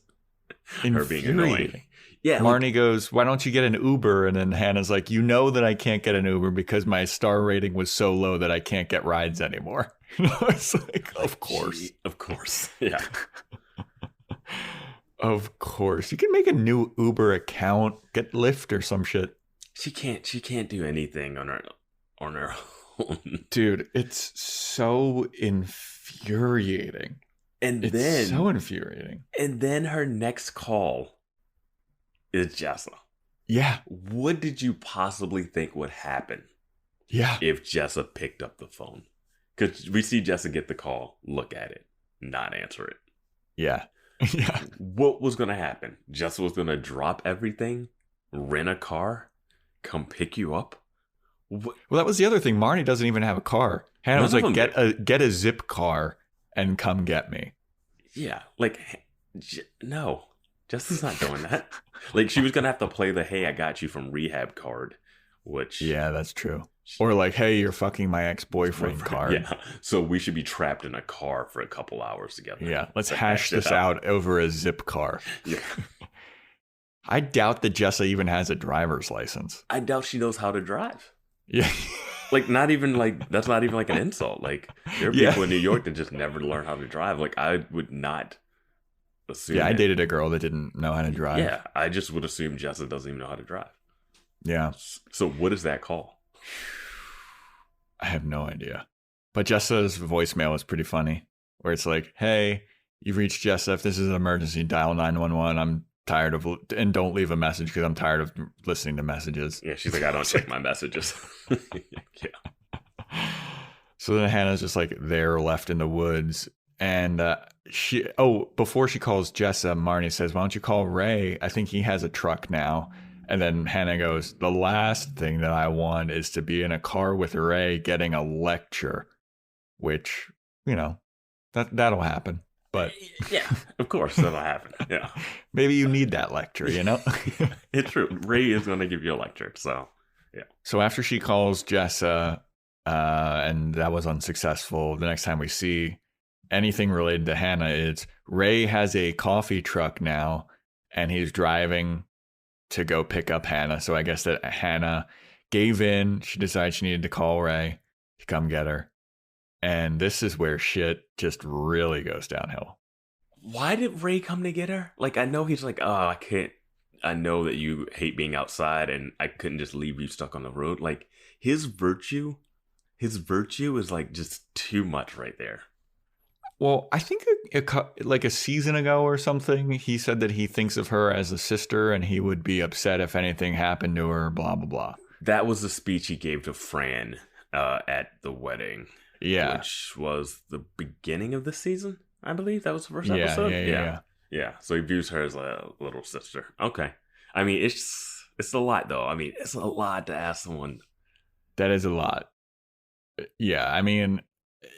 S4: her being annoying. Yeah.
S3: Marnie goes, why don't you get an Uber? And then Hannah's like, you know that I can't get an Uber because my star rating was so low that I can't get rides anymore. It's like, of course.
S4: Gee, of course. Yeah.
S3: Of course. You can make a new Uber account, get Lyft or some shit.
S4: She can't do anything on her own.
S3: Dude, it's so infuriating.
S4: It's
S3: so infuriating.
S4: And then her next call is Jessa.
S3: Yeah.
S4: What did you possibly think would happen?
S3: Yeah.
S4: If Jessa picked up the phone? Because we see Jessa get the call, look at it, not answer it.
S3: Yeah. Yeah.
S4: What was going to happen? Jessa was going to drop everything, rent a car, come pick you up?
S3: Well, that was the other thing. Marnie doesn't even have a car. Hannah was like, get a zip car and come get me.
S4: Yeah. Like, no. Jessa's not doing that. Like, she was going to have to play the, hey, I got you from rehab card, which...
S3: Yeah, that's true. Or like, hey, you're fucking my ex-boyfriend card.
S4: Yeah. So we should be trapped in a car for a couple hours together.
S3: Yeah. Let's hash this out over a zip car.
S4: Yeah.
S3: I doubt that Jessa even has a driver's license.
S4: I doubt she knows how to drive.
S3: Yeah.
S4: Like, not even like, that's not even like an insult. Like, there are people in New York that just never learn how to drive. Like, I would not assume.
S3: Yeah, I dated a girl that didn't know how to drive.
S4: Yeah, I just would assume Jessa doesn't even know how to drive.
S3: Yeah.
S4: So what is that call?
S3: I have no idea. But Jessa's voicemail is pretty funny, where it's like, hey, you've reached Jessa. If this is an emergency, dial 911. I'm tired of, and don't leave a message because I'm tired of listening to messages.
S4: Yeah, she's like, I don't check my messages. Yeah.
S3: So then Hannah's just like there left in the woods. And before she calls Jessa, Marnie says, why don't you call Ray? I think he has a truck now. And then Hannah goes, the last thing that I want is to be in a car with Ray getting a lecture, which, you know, that'll happen. But
S4: yeah, of course that'll happen. Yeah.
S3: Maybe you need that lecture, you know?
S4: It's true. Ray is going to give you a lecture. So, yeah.
S3: So after she calls Jessa, and that was unsuccessful, the next time we see anything related to Hannah, it's Ray has a coffee truck now, and he's driving to go pick up Hannah. So I guess that Hannah gave in. She decided she needed to call Ray to come get her. And this is where shit just really goes downhill.
S4: Why did Ray come to get her? Like, I know he's like, oh, I can't. I know that you hate being outside and I couldn't just leave you stuck on the road. Like, his virtue is like just too much right there.
S3: Well, I think like a season ago or something, he said that he thinks of her as a sister and he would be upset if anything happened to her, blah, blah, blah.
S4: That was the speech he gave to Fran at the wedding.
S3: Yeah.
S4: Which was the beginning of the season, I believe. That was the first episode. Yeah. So he views her as a little sister. Okay. I mean, it's a lot, though. I mean, it's a lot to ask someone.
S3: That is a lot. Yeah. I mean,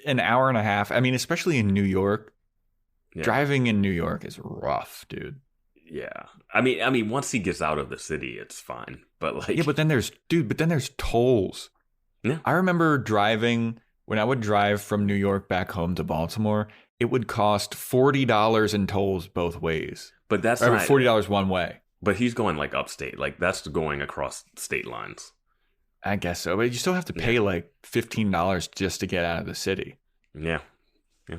S3: an hour and a half. I mean, especially in New York. Yeah. Driving in New York is rough, dude.
S4: Yeah. I mean, once he gets out of the city, it's fine. But like,
S3: yeah, but then there's tolls.
S4: Yeah.
S3: I remember driving. When I would drive from New York back home to Baltimore, it would cost $40 in tolls both ways.
S4: But that's
S3: not
S4: not
S3: $40 one way.
S4: But he's going like upstate. Like that's going across state lines.
S3: I guess so. But you still have to pay like $15 just to get out of the city.
S4: Yeah. Yeah.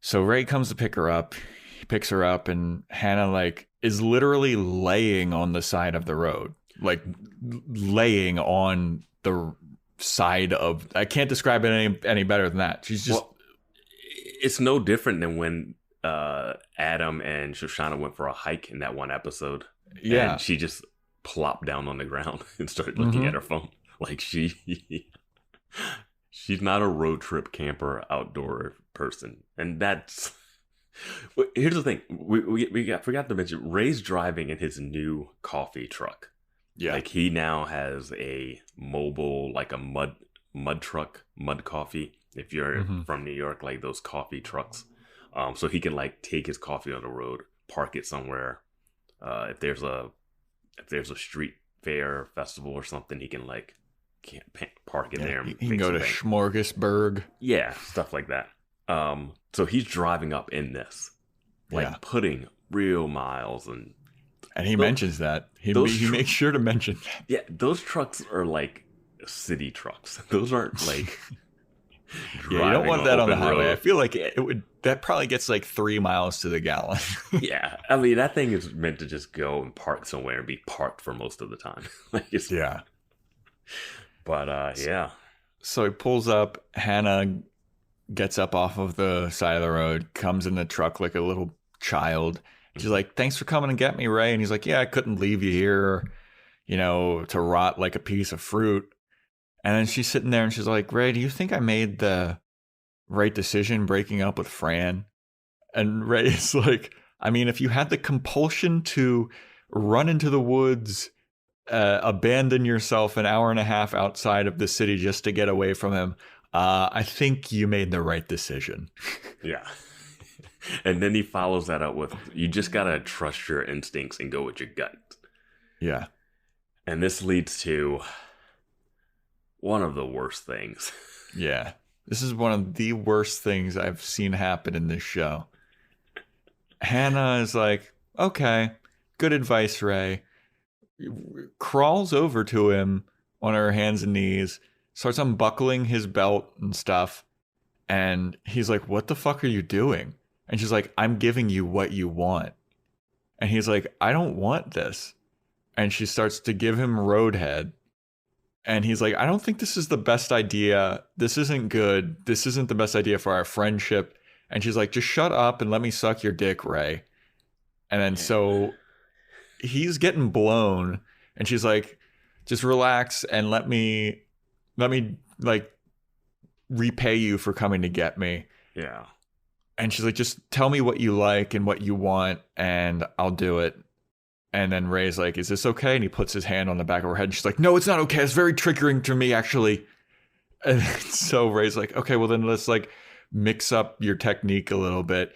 S3: So Ray comes to pick her up. He picks her up, and Hannah like is literally laying on the side of the road, like laying on the side of. I can't describe it any better than that. She's just.
S4: Well, it's no different than when Adam and Shoshanna went for a hike in that one episode.
S3: Yeah,
S4: and she just plopped down on the ground and started looking at her phone. Like she's not a road trip camper outdoor person, and that's. Here's the thing: we forgot to mention Ray's driving in his new coffee truck.
S3: Yeah,
S4: like he now has a mobile, like a mud truck, mud coffee. If you're from New York, like those coffee trucks, so he can like take his coffee on the road, park it somewhere. If there's a street fair festival or something, he can like park it there.
S3: He can go to Smorgasburg.
S4: Yeah, stuff like that. So he's driving up in this, like putting real miles, and
S3: he mentions that. He makes sure to mention that.
S4: Yeah, those trucks are like city trucks. Those aren't like.
S3: Yeah, you don't want that on the highway. Road. I feel like that probably gets like 3 miles to the gallon.
S4: Yeah, I mean that thing is meant to just go and park somewhere and be parked for most of the time.
S3: Yeah.
S4: But yeah.
S3: So he pulls up. Hannah gets up off of the side of the road, comes in the truck like a little child. She's like, "Thanks for coming and get me, Ray." And he's like, "Yeah, I couldn't leave you here, to rot like a piece of fruit." And then she's sitting there and she's like, "Ray, do you think I made the right decision breaking up with Fran?" And Ray is like, "I mean, if you had the compulsion to run into the woods, abandon yourself an hour and a half outside of the city just to get away from him, I think you made the right decision."
S4: Yeah. And then he follows that up with, "You just got to trust your instincts and go with your gut."
S3: Yeah.
S4: And this leads to one of the worst things.
S3: Yeah. This is one of the worst things I've seen happen in this show. Hannah is like, "Okay, good advice, Ray." Crawls over to him on her hands and knees, starts unbuckling his belt and stuff. And he's like, "What the fuck are you doing?" And she's like, "I'm giving you what you want." And he's like, "I don't want this." And she starts to give him roadhead. And he's like, "I don't think this is the best idea. This isn't good. This isn't the best idea for our friendship." And she's like, "Just shut up and let me suck your dick, Ray." And then so he's getting blown. And she's like, "Just relax and let me like repay you for coming to get me."
S4: Yeah.
S3: And she's like, "Just tell me what you like and what you want and I'll do it." And then Ray's like, "Is this okay?" And he puts his hand on the back of her head. And she's like, "No, it's not okay. It's very triggering to me, actually." And so Ray's like, "Okay, well then let's like mix up your technique a little bit."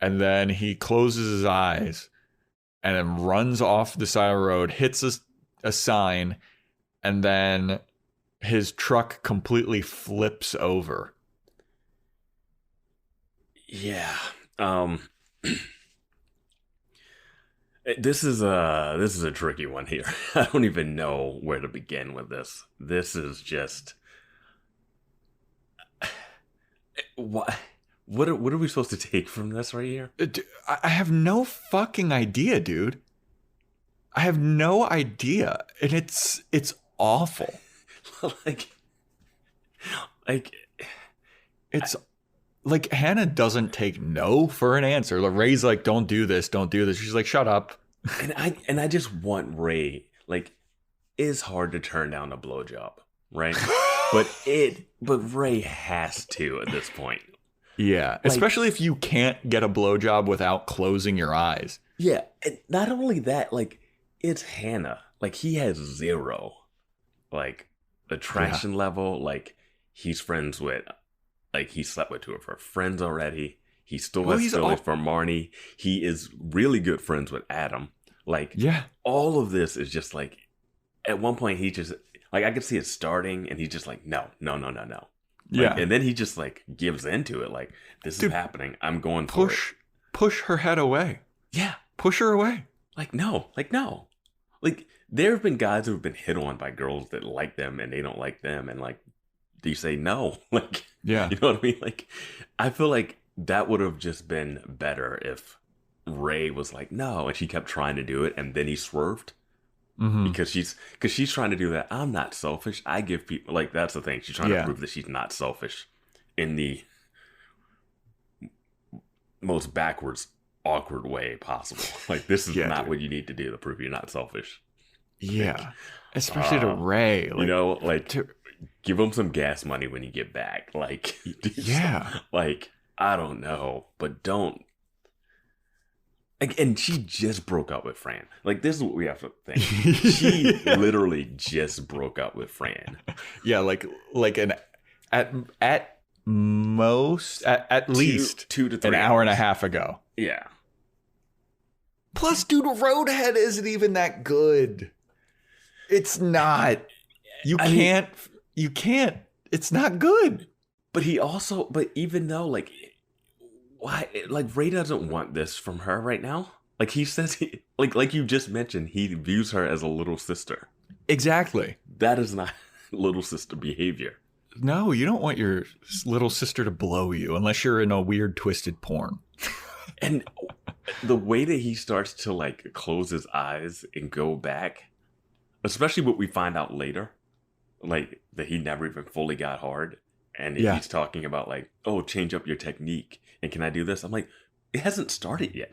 S3: And then he closes his eyes and then runs off the side of the road, hits a sign, and then his truck completely flips over.
S4: Yeah. This is a tricky one here. I don't even know where to begin with this. This is just what are we supposed to take from this right here?
S3: I have no fucking idea, dude. I have no idea, and it's awful.
S4: like
S3: it's like Hannah doesn't take no for an answer. Like Ray's like, "Don't do this, don't do this." She's like, "Shut up."
S4: And I just want Ray, like, it's hard to turn down a blowjob, right? but Ray has to at this point.
S3: Yeah,
S4: like,
S3: especially if you can't get a blowjob without closing your eyes.
S4: Yeah, and not only that, like, it's Hannah. Like, he has zero, like, attraction level. Like, he's friends with, like, he slept with two of her friends already. He still has feelings for Marnie. He is really good friends with Adam. Like,
S3: yeah,
S4: all of this is just like, at one point he just, like, I could see it starting and he's just like, no. Like,
S3: yeah.
S4: And then he just like gives into it. Like, this is happening. I'm going for it.
S3: Push her head away.
S4: Yeah.
S3: Push her away.
S4: Like, no. Like, there have been guys who have been hit on by girls that like them and they don't like them. And like, do you say no? Like,
S3: yeah.
S4: You know what I mean? Like, I feel like that would have just been better if Ray was like, no, and she kept trying to do it, and then he swerved.
S3: Mm-hmm.
S4: Because she's trying to do that. I'm not selfish. I give people, like, that's the thing. She's trying to prove that she's not selfish in the most backwards, awkward way possible. Like, this is not what you need to do to prove you're not selfish.
S3: Yeah.
S4: Like,
S3: especially to Ray.
S4: Like, you know, like, give him some gas money when you get back. Like, like, I don't know, but don't. Like, and she just broke up with Fran. Like, this is what we have to think. She literally just broke up with Fran.
S3: Yeah, like an at most at least
S4: 2 to 3
S3: an hour and a half ago.
S4: Yeah.
S3: Plus, dude, Roadhead isn't even that good. It's not. You can't. It's not good.
S4: But even though, like, why? Like, Ray doesn't want this from her right now. Like, he says, like you just mentioned, he views her as a little sister.
S3: Exactly.
S4: That is not little sister behavior.
S3: No, you don't want your little sister to blow you unless you're in a weird, twisted porn.
S4: And the way that he starts to, like, close his eyes and go back, especially what we find out later, like, that he never even fully got hard. And he's talking about, like, oh, change up your technique. And can I do this? I'm like, it hasn't started yet.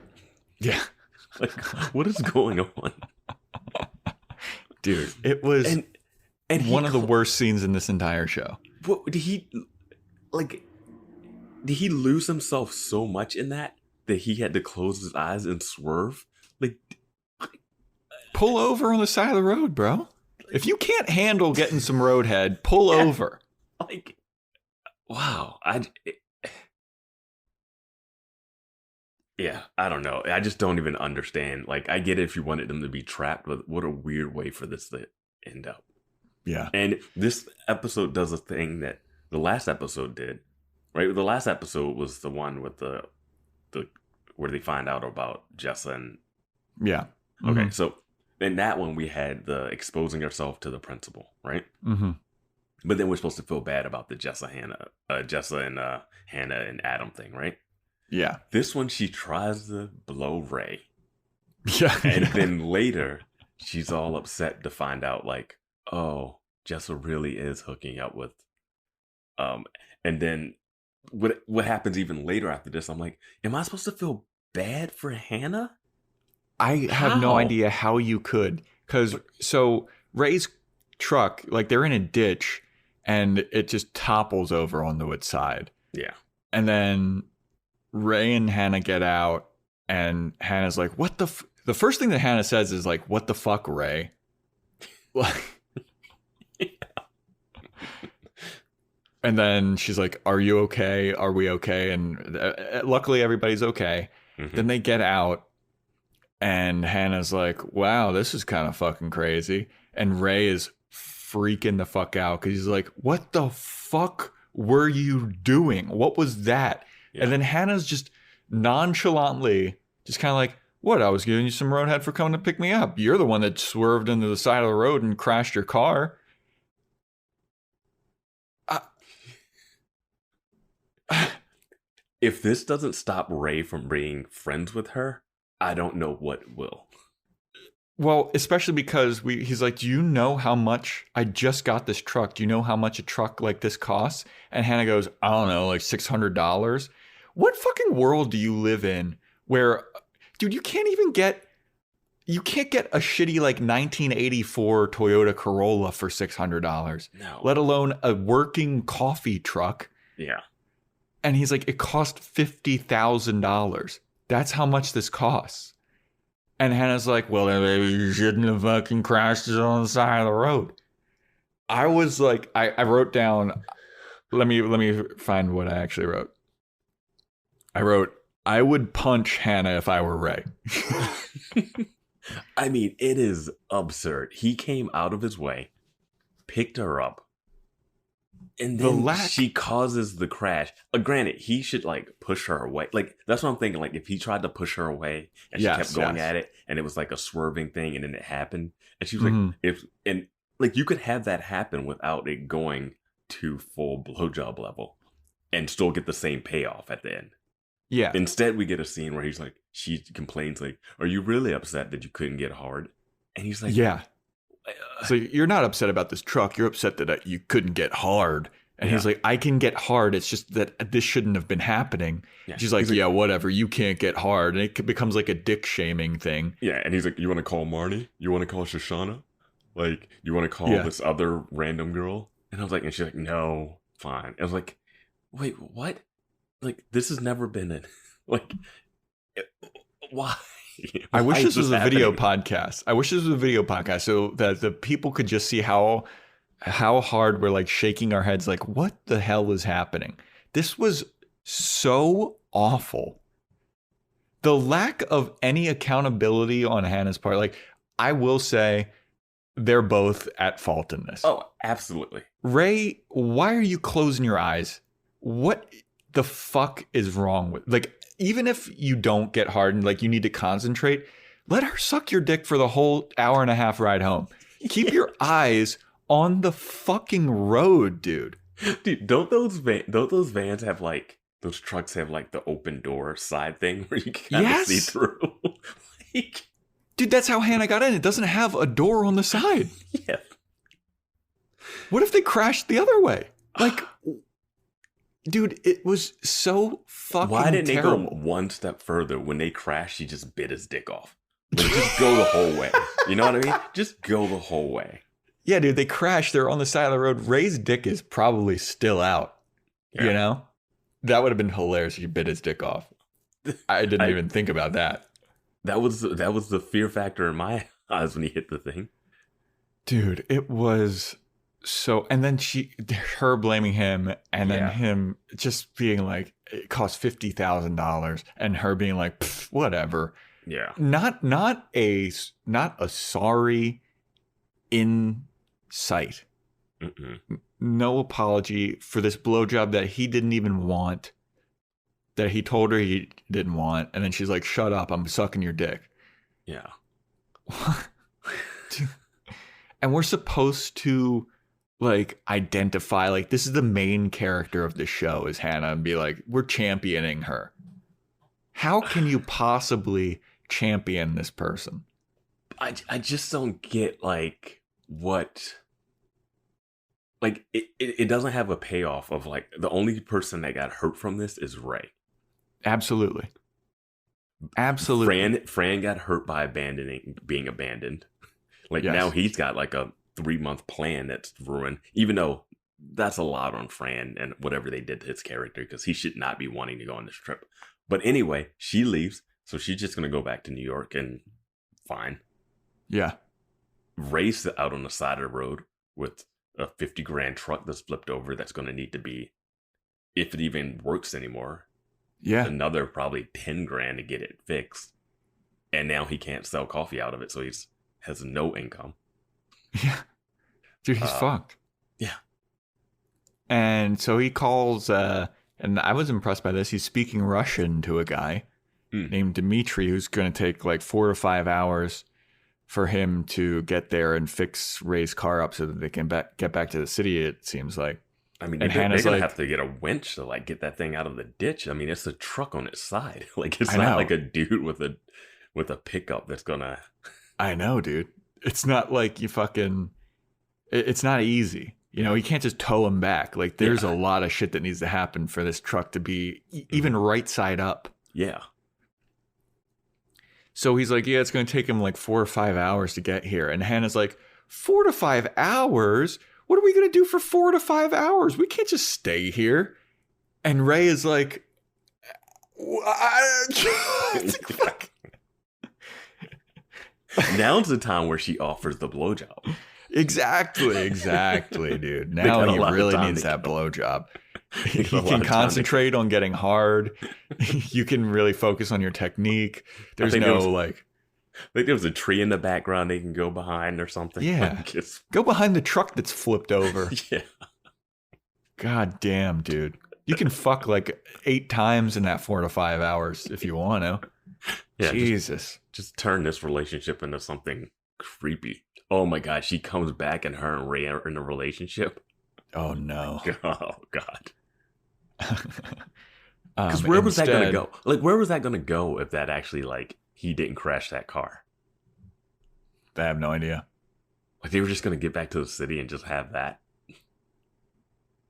S3: Yeah.
S4: Like, what is going on?
S3: Dude, it was and one of the worst scenes in this entire show.
S4: What, did he lose himself so much in that he had to close his eyes and swerve? Like,
S3: pull over on the side of the road, bro. If you can't handle getting some roadhead, pull over.
S4: Like, wow. I don't know. I just don't even understand. Like, I get it if you wanted them to be trapped, but what a weird way for this to end up.
S3: Yeah.
S4: And this episode does a thing that the last episode did, right? The last episode was the one with the where they find out about Jessa and...
S3: Yeah.
S4: Okay,
S3: Mm-hmm.
S4: so in that one, we had the exposing herself to the principal, right?
S3: Mm-hmm.
S4: But then we're supposed to feel bad about the Jessa and Hannah and Adam thing, right?
S3: Yeah.
S4: This one, she tries to blow Ray.
S3: Yeah.
S4: And then later, she's all upset to find out, like, oh, Jessa really is hooking up with... And then what happens even later after this, I'm like, am I supposed to feel bad for Hannah?
S3: I have no idea how you could. Because, so, Ray's truck, like, they're in a ditch, and it just topples over onto its side.
S4: Yeah.
S3: And then Ray and Hannah get out, and Hannah's like, what the... The first thing that Hannah says is, like, what the fuck, Ray? And then she's like, are you okay? Are we okay? And luckily, everybody's okay.
S4: Mm-hmm.
S3: Then they get out, and Hannah's like, wow, this is kind of fucking crazy. And Ray is freaking the fuck out because he's like, what the fuck were you doing? What was that? Yeah. And then Hannah's just nonchalantly just kind of like, what? I was giving you some roadhead for coming to pick me up. You're the one that swerved into the side of the road and crashed your car.
S4: If this doesn't stop Ray from being friends with her, I don't know what will.
S3: Well, especially because he's like, do you know how much I just got this truck? Do you know how much a truck like this costs? And Hannah goes, I don't know, like $600. What fucking world do you live in where, dude, you can't get a shitty like 1984 Toyota Corolla for $600.
S4: No.
S3: Let alone a working coffee truck.
S4: Yeah.
S3: And he's like, it cost $50,000. That's how much this costs. And Hannah's like, well, then maybe you shouldn't have fucking crashed it on the side of the road. I was like, I wrote down, let me find what I actually wrote. I wrote, I would punch Hannah if I were Ray.
S4: I mean, it is absurd. He came out of his way, picked her up, and then she causes the crash. Granted, he should like push her away. Like, that's what I'm thinking. Like, if he tried to push her away and she kept going at it, and it was like a swerving thing, and then it happened, and she was like, you could have that happen without it going to full blowjob level, and still get the same payoff at the end.
S3: Yeah.
S4: Instead, we get a scene where she complains like, "Are you really upset that you couldn't get hard?" And he's like,
S3: Yeah. So you're not upset about this truck. You're upset that you couldn't get hard. And he's like, I can get hard. It's just that this shouldn't have been happening. Yeah. She's like, yeah, whatever. You can't get hard. And it becomes like a dick shaming thing.
S4: Yeah. And he's like, you want to call Marnie? You want to call Shoshanna? Like, you want to call this other random girl? And I was like, and she's like, no, fine. I was like, wait, what? Like, this has never been it. Like, why?
S3: I wish this was a video podcast. So that the people could just see how hard we're like shaking our heads like, what the hell is happening? This was so awful. The lack of any accountability on Hannah's part. Like, I will say they're both at fault in this.
S4: Oh, absolutely.
S3: Ray, why are you closing your eyes? What the fuck is wrong with, like, even if you don't get hard and like you need to concentrate, let her suck your dick for the whole hour and a half ride home. Keep your eyes on the fucking road, dude.
S4: Dude, don't those vans have like, those trucks have like the open door side thing where you can kind of see through? Like,
S3: dude, that's how Hannah got in. It doesn't have a door on the side.
S4: Yeah.
S3: What if they crashed the other way? Like, dude, it was so fucking
S4: Why didn't
S3: terrible.
S4: They go one step further? When they crashed, she just bit his dick off. Like, just go the whole way. You know what I mean? Just go the whole way.
S3: Yeah, dude, they crashed. They're on the side of the road. Ray's dick is probably still out. Yeah. You know? That would have been hilarious if you bit his dick off. I didn't even think about that.
S4: That was the fear factor in my eyes when he hit the thing.
S3: Dude, it was so... And then her blaming him, and then him just being like, it cost $50,000, and her being like, whatever.
S4: Yeah.
S3: Not a sorry in sight.
S4: Mm-mm.
S3: No apology for this blowjob that he didn't even want, that he told her he didn't want, and then she's like, shut up, I'm sucking your dick.
S4: Yeah.
S3: And we're supposed to like identify, like, this is the main character of the show is Hannah, and be like, we're championing her. How can you possibly champion this person?
S4: I just don't get like what, like it doesn't have a payoff of like, the only person that got hurt from this is Ray.
S3: Absolutely.
S4: Fran got hurt by being abandoned. Like, now he's got like a 3-month plan that's ruined, even though that's a lot on Fran and whatever they did to his character, because he should not be wanting to go on this trip. But anyway, she leaves, so she's just going to go back to New York, and fine.
S3: Yeah.
S4: Ray's out on the side of the road with a $50,000 truck that's flipped over, that's going to need to be, if it even works anymore, another probably $10,000 to get it fixed. And now he can't sell coffee out of it, so he's has no income.
S3: Yeah. Dude, he's fucked.
S4: Yeah.
S3: And so he calls, and I was impressed by this. He's speaking Russian to a guy named Dmitry, who's going to take like 4 to 5 hours for him to get there and fix Ray's car up so that they can get back to the city, it seems like.
S4: I mean, they're going to have to get a winch to like get that thing out of the ditch. I mean, it's a truck on its side. Like, it's not like a dude with a pickup that's going to...
S3: I know, dude. It's not like you fucking... It's not easy. You know, you can't just tow him back. Like, there's a lot of shit that needs to happen for this truck to be even right side up.
S4: Yeah.
S3: So he's like, yeah, it's going to take him like 4 or 5 hours to get here. And Hannah's like, 4 to 5 hours? What are we going to do for 4 to 5 hours? We can't just stay here. And Ray is like...
S4: Now's the time where she offers the blowjob.
S3: Exactly, dude. Now he really needs that blowjob. He can concentrate on getting hard. You can really focus on your technique. There's no like
S4: there was a tree in the background they can go behind or something.
S3: Yeah. Go behind the truck that's flipped over.
S4: Yeah.
S3: God damn, dude. You can fuck like 8 times in that 4 to 5 hours if you want to. Yeah, Jesus.
S4: Just turn this relationship into something creepy. Oh my God, she comes back and her and Ray are in a relationship.
S3: Oh no.
S4: Oh God. Because where was that going to go? Like, where was that going to go if that actually, like, he didn't crash that car?
S3: I have no idea.
S4: Like, they were just going to get back to the city and just have that?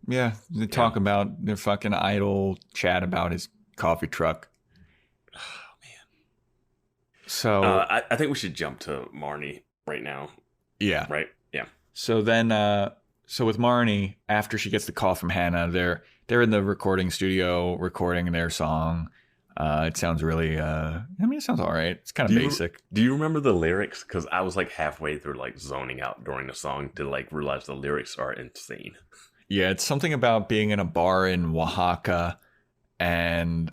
S3: Yeah, they talk about their fucking idle chat about his coffee truck.
S4: Oh, man.
S3: So
S4: I think we should jump to Marnie right now.
S3: Yeah.
S4: Right? Yeah.
S3: So then, so with Marnie, after she gets the call from Hannah, they're in the recording studio recording their song. It sounds really, it sounds all right. It's kind of basic.
S4: Do you remember the lyrics? Because I was like halfway through like zoning out during the song to like realize the lyrics are insane.
S3: Yeah, it's something about being in a bar in Oaxaca and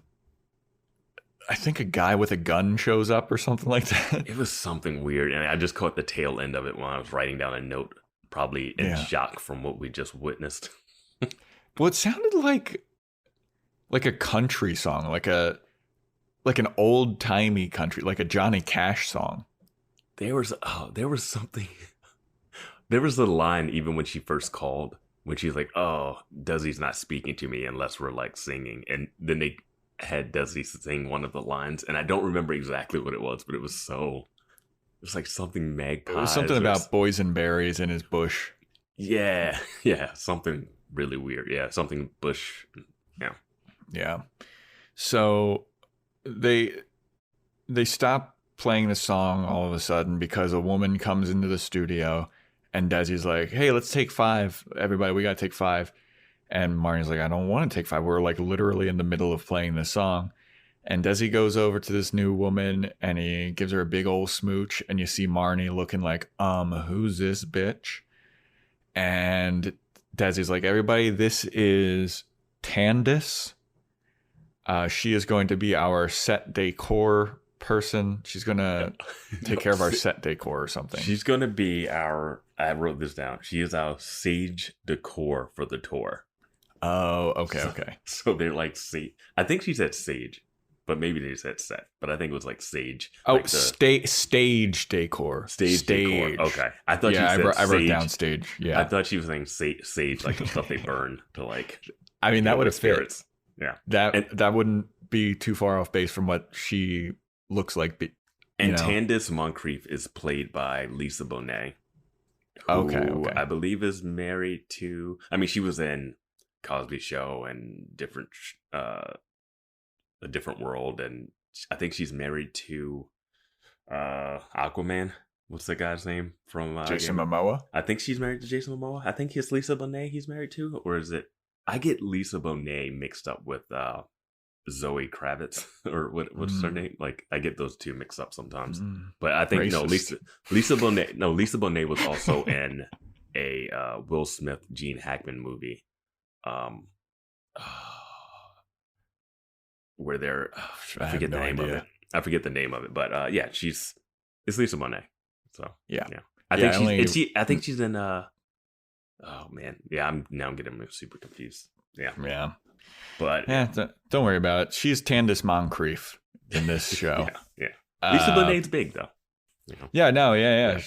S3: I think a guy with a gun shows up or something like that.
S4: It was something weird. And I just caught the tail end of it when I was writing down a note, probably in shock from what we just witnessed.
S3: Well, it sounded like a country song, like an old timey country, like a Johnny Cash song.
S4: There was something. There was a line even when she first called, when she's like, "Oh, Desi's not speaking to me unless we're like singing," and then they had Desi sing one of the lines, and I don't remember exactly what it was, but it was like something magpies.
S3: It was something about boysenberries in his bush.
S4: Yeah, something really weird. Yeah, something bush.
S3: Yeah. So they stop playing the song all of a sudden because a woman comes into the studio and Desi's like, "Hey, let's take 5. Everybody, we got to take 5." And Marnie's like, "I don't want to take 5. We're like literally in the middle of playing this song." And Desi goes over to this new woman and he gives her a big old smooch. And you see Marnie looking like, who's this bitch? And Desi's like, "Everybody, this is Tandis. She is going to be our set decor person. She's going to take care of our set decor or something.
S4: She's going to be I wrote this down. She is our sage decor for the tour."
S3: Oh, okay.
S4: So they're like, I think she said sage, but maybe they said set. But I think it was like sage.
S3: Oh,
S4: like
S3: stage decor.
S4: Stage decor. Okay. I thought
S3: I wrote
S4: sage.
S3: down stage. Yeah.
S4: I thought she was saying sage, like the stuff they burn to like.
S3: I mean, that would have fit.
S4: Yeah.
S3: That wouldn't be too far off base from what she looks like.
S4: Tandis Moncrief is played by Lisa Bonet. Who I believe is married to. I mean, she was in Cosby Show and a different world, and I think she's married to Aquaman. What's the guy's name from
S3: Jason Momoa?
S4: I think she's married to Jason Momoa. I think it's Lisa Bonet he's married to, or is it? I get Lisa Bonet mixed up with Zoe Kravitz, or what's her name? Like, I get those two mixed up sometimes. But I think Lisa Bonet. No, Lisa Bonet was also in a Will Smith Gene Hackman movie, where they're I forget the name of it. I forget the name of it, but it's Lisa Bonet. So yeah. I think she's in oh man, yeah. I'm getting super confused. Yeah. But
S3: don't worry about it. She's Tandis Moncrief in this show.
S4: yeah. Lisa Bonet's big though.
S3: Yeah.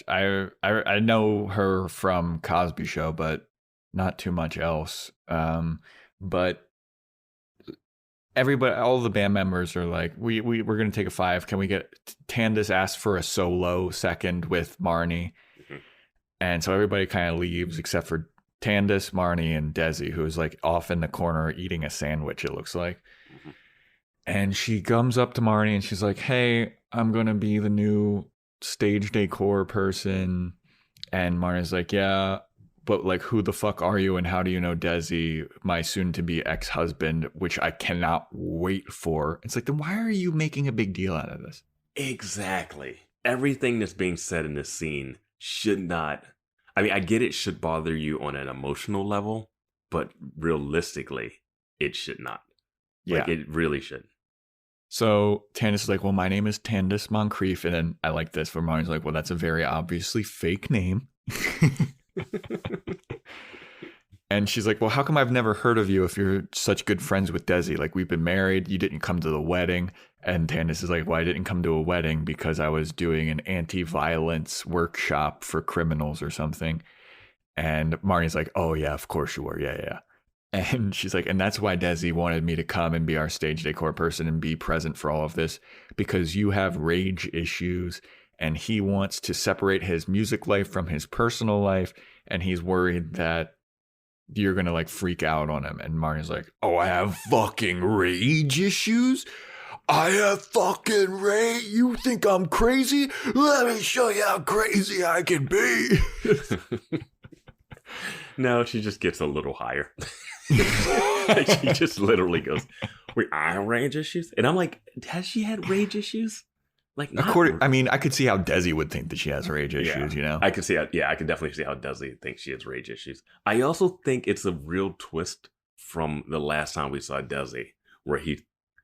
S3: I know her from Cosby Show, but not too much else. But everybody, all the band members are like, we're going to take a 5. Can we get Tandis asked for a solo second with Marnie? Mm-hmm. And so everybody kind of leaves except for Tandis, Marnie, and Desi, who's like off in the corner eating a sandwich, it looks like. Mm-hmm. And she comes up to Marnie and she's like, "Hey, I'm going to be the new stage decor person." And Marnie's like, "Yeah, but like, who the fuck are you and how do you know Desi, my soon-to-be ex-husband, which I cannot wait for?" It's like, then why are you making a big deal out of this?
S4: Exactly. Everything that's being said in this scene should not... I mean, I get it should bother you on an emotional level, but realistically, it should not.
S3: Yeah.
S4: Like, it really shouldn't.
S3: So Tandis is like, "Well, my name is Tandis Moncrief." And then I like this where Marnie's like, "Well, that's a very obviously fake name." And she's like, "Well, how come I've never heard of you if you're such good friends with Desi? Like, we've been married. You didn't come to the wedding." And Tandis is like, "Well, I didn't come to a wedding because I was doing an anti-violence workshop for criminals or something." And Marnie's like, "Oh, yeah, of course you were. Yeah. And she's like, and that's why Desi wanted me to come and be our stage decor person and be present for all of this, because you have rage issues and he wants to separate his music life from his personal life. And he's worried that you're going to like freak out on him. And Marnie's like, oh, I have fucking rage issues? I have fucking rage? You think I'm crazy? Let me show you how crazy I can be.
S4: No, she just gets a little higher. She just literally goes, wait, I have rage issues? And I'm like, has she had rage issues? Like,
S3: I mean, I could see how Desi would think that she has rage issues, you know?
S4: I could see how, I could definitely see how Desi thinks she has rage issues. I also think it's a real twist from the last time we saw Desi, where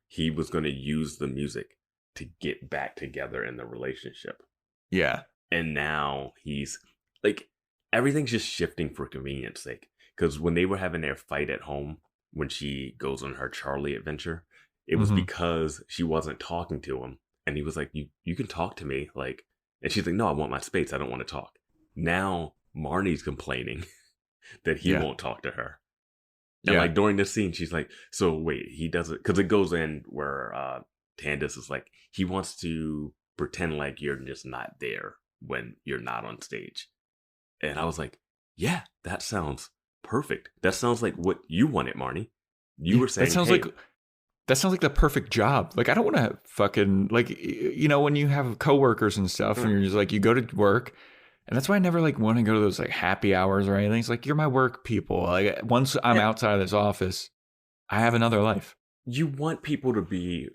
S4: he was going to use the music to get back together in the relationship.
S3: Yeah.
S4: And now he's like, everything's just shifting for convenience sake. Because when they were having their fight at home, when she goes on her Charlie adventure, it was because she wasn't talking to him. And he was like, you can talk to me. Like, and she's like, no, I want my space. I don't want to talk. Now Marnie's complaining that he won't talk to her. And like during this scene, she's like, so wait, he doesn't, because it goes in where Candace is like, he wants to pretend like you're just not there when you're not on stage. And I was like, yeah, that sounds perfect. That sounds like what you wanted, Marnie. You were saying
S3: that sounds like the perfect job. Like, I don't want to fucking, like, you know, when you have coworkers and stuff and you're just like, you go to work, and that's why I never like want to go to those like happy hours or anything. It's like, you're my work people. Like, once I'm outside of this office, I have another life.
S4: You want people to be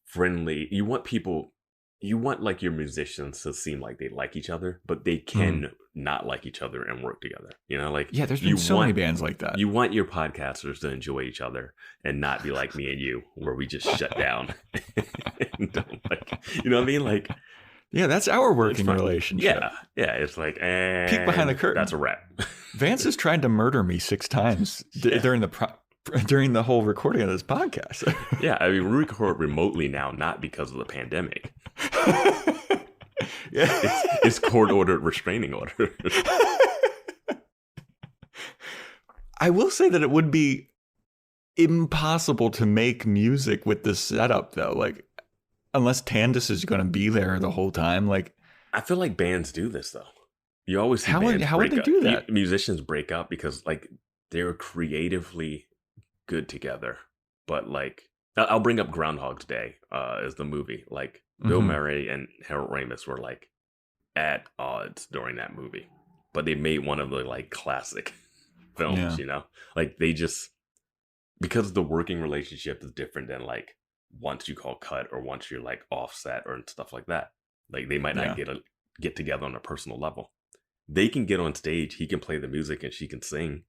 S4: friendly. You want like your musicians to seem like they like each other, but they can not like each other and work together. You know, like,
S3: yeah, there's been many bands like that.
S4: You want your podcasters to enjoy each other and not be like me and you, where we just shut down. And don't, like, you know what I mean? Like,
S3: yeah, that's our working relationship.
S4: Yeah, it's like,
S3: peek behind the curtain.
S4: That's a wrap.
S3: Vance has tried to murder me 6 times during the whole recording of this podcast.
S4: Yeah, I mean, we record remotely now, not because of the pandemic. It's court-ordered restraining order.
S3: I will say that it would be impossible to make music with this setup, though. Like, unless Candace is going to be there the whole time. Like,
S4: I feel like bands do this, though. You always see
S3: how would they do that?
S4: Musicians break up because, like, they're creatively good together. But, like, I'll bring up Groundhog's Day as the movie. Like, Bill Murray and Harold Ramis were, like, at odds during that movie. But they made one of the, like, classic films, you know? Like, they just... Because the working relationship is different than, like, once you call cut or once you're, like, offset or stuff like that. Like, they might not get together on a personal level. They can get on stage, he can play the music, and she can sing.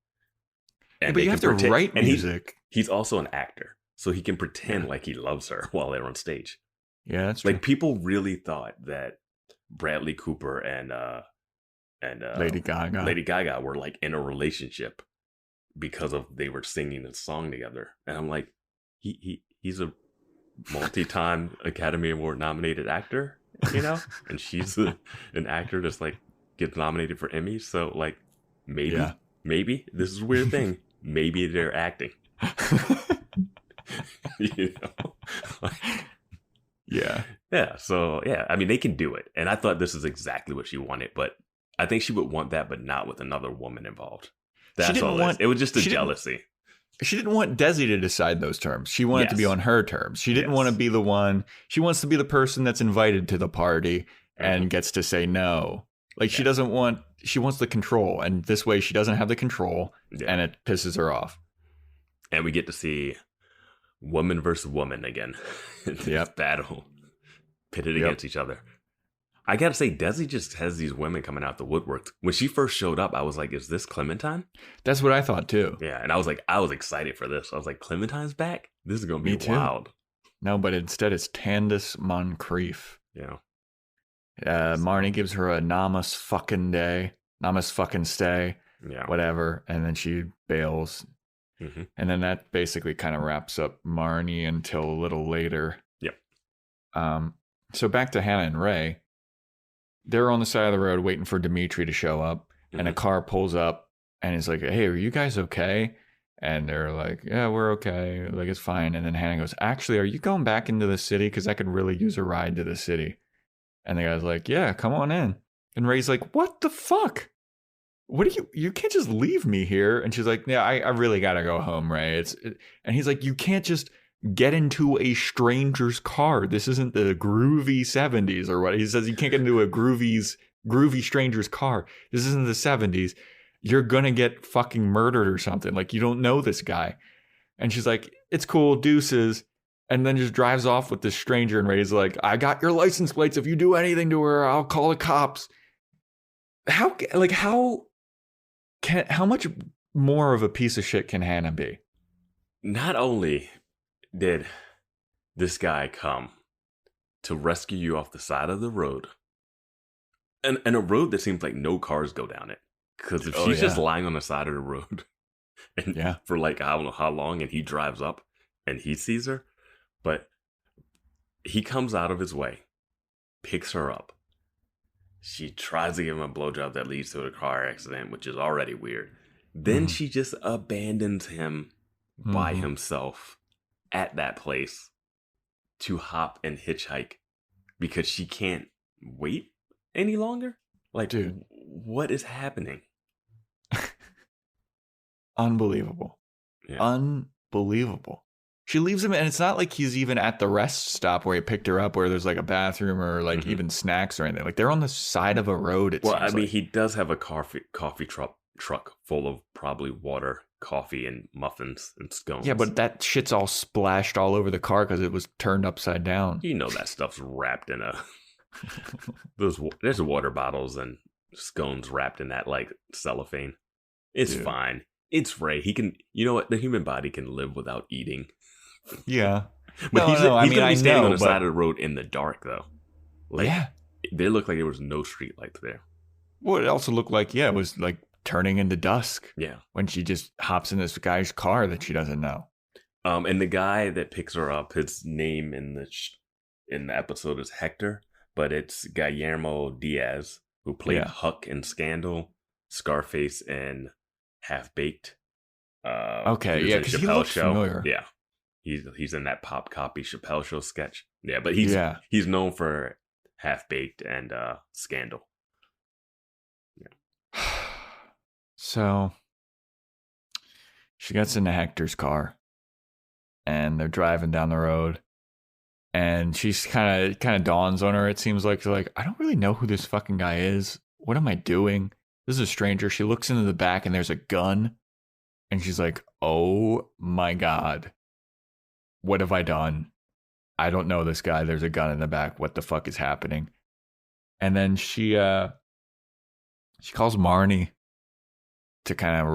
S4: And
S3: but you have to write music.
S4: He's also an actor, so he can pretend like he loves her while they're on stage.
S3: Yeah, that's true.
S4: Like, people really thought that Bradley Cooper and
S3: Lady Gaga
S4: were, like, in a relationship because of they were singing a song together. And I'm like, he's a multi-time Academy Award nominated actor, you know? And she's an actor that's, like, gets nominated for Emmys. So, like, maybe this is a weird thing. Maybe they're acting. You know? Yeah. So, yeah, I mean, they can do it. And I thought this is exactly what she wanted, but I think she would want that, but not with another woman involved. That's all it was just a jealousy.
S3: She didn't want Desi to decide those terms. She wanted to be on her terms. She didn't want to be the one. She wants to be the person that's invited to the party and gets to say no. Like, she doesn't want, she wants the control. And this way she doesn't have the control and it pisses her off.
S4: And we get to see woman versus woman again. This battle pitted against each other. I gotta say, Desi just has these women coming out the woodwork. When she first showed up, I was like, is this Clementine?
S3: That's what I thought too.
S4: Yeah, and I was excited for this. I was like, Clementine's back? This is gonna be wild.
S3: No, but instead it's Candace Moncrief.
S4: Yeah.
S3: Marnie gives her a Namas fucking stay, whatever, and then she bails. Mm-hmm. And then that basically kind of wraps up Marnie until a little later.
S4: Yep.
S3: So back to Hannah and Ray. They're on the side of the road waiting for Dimitri to show up, and a car pulls up and is like, hey, are you guys okay? And they're like, yeah, we're okay. Like, it's fine. And then Hannah goes, actually, are you going back into the city? Because I could really use a ride to the city. And the guy's like, yeah, come on in. And Ray's like, what the fuck? What do you can't just leave me here. And she's like, yeah, I really got to go home, Ray. And he's like, you can't just get into a stranger's car. This isn't the groovy 70s or what. He says you can't get into a groovy stranger's car. This isn't the 70s. You're going to get fucking murdered or something. Like, you don't know this guy. And she's like, it's cool, deuces. And then just drives off with this stranger. And Ray's like, I got your license plates. If you do anything to her, I'll call the cops. How much more of a piece of shit can Hannah be?
S4: Not only did this guy come to rescue you off the side of the road, and a road that seems like no cars go down it. Because if she's just lying on the side of the road and for like, I don't know how long, and he drives up and he sees her, but he comes out of his way, picks her up. She tries to give him a blowjob that leads to a car accident, which is already weird. Then she just abandons him by himself at that place to hop and hitchhike because she can't wait any longer. Like, dude, what is happening?
S3: Unbelievable. Yeah. Unbelievable. She leaves him, and it's not like he's even at the rest stop where he picked her up, where there's like a bathroom or like even snacks or anything. Like, they're on the side of a road.
S4: He does have a coffee truck full of probably water, coffee, and muffins and scones.
S3: Yeah, but that shit's all splashed all over the car because it was turned upside down.
S4: You know that stuff's wrapped in a... There's water bottles and scones wrapped in that like cellophane. It's fine. It's Ray. He can, you know what? The human body can live without eating.
S3: Yeah.
S4: But he's going to be standing on the side of the road in the dark, though. Like, they looked like there was no street lights there.
S3: Well, it also looked like, it was like turning into dusk.
S4: Yeah.
S3: When she just hops in this guy's car that she doesn't know.
S4: And the guy that picks her up, his name in the episode is Hector, but it's Guillermo Diaz, who played Huck in Scandal, Scarface, and Half Baked.
S3: Okay, yeah, because he looks familiar.
S4: Yeah, he's in that Pop Copy Chappelle Show sketch. Yeah, but he's known for Half Baked and Scandal. Yeah.
S3: So she gets into Hector's car, and they're driving down the road, and she's kind of dawns on her. It seems like she's like, I don't really know who this fucking guy is. What am I doing? This is a stranger. She looks into the back and there's a gun. And she's like, oh my God. What have I done? I don't know this guy. There's a gun in the back. What the fuck is happening? And then she calls Marnie to kind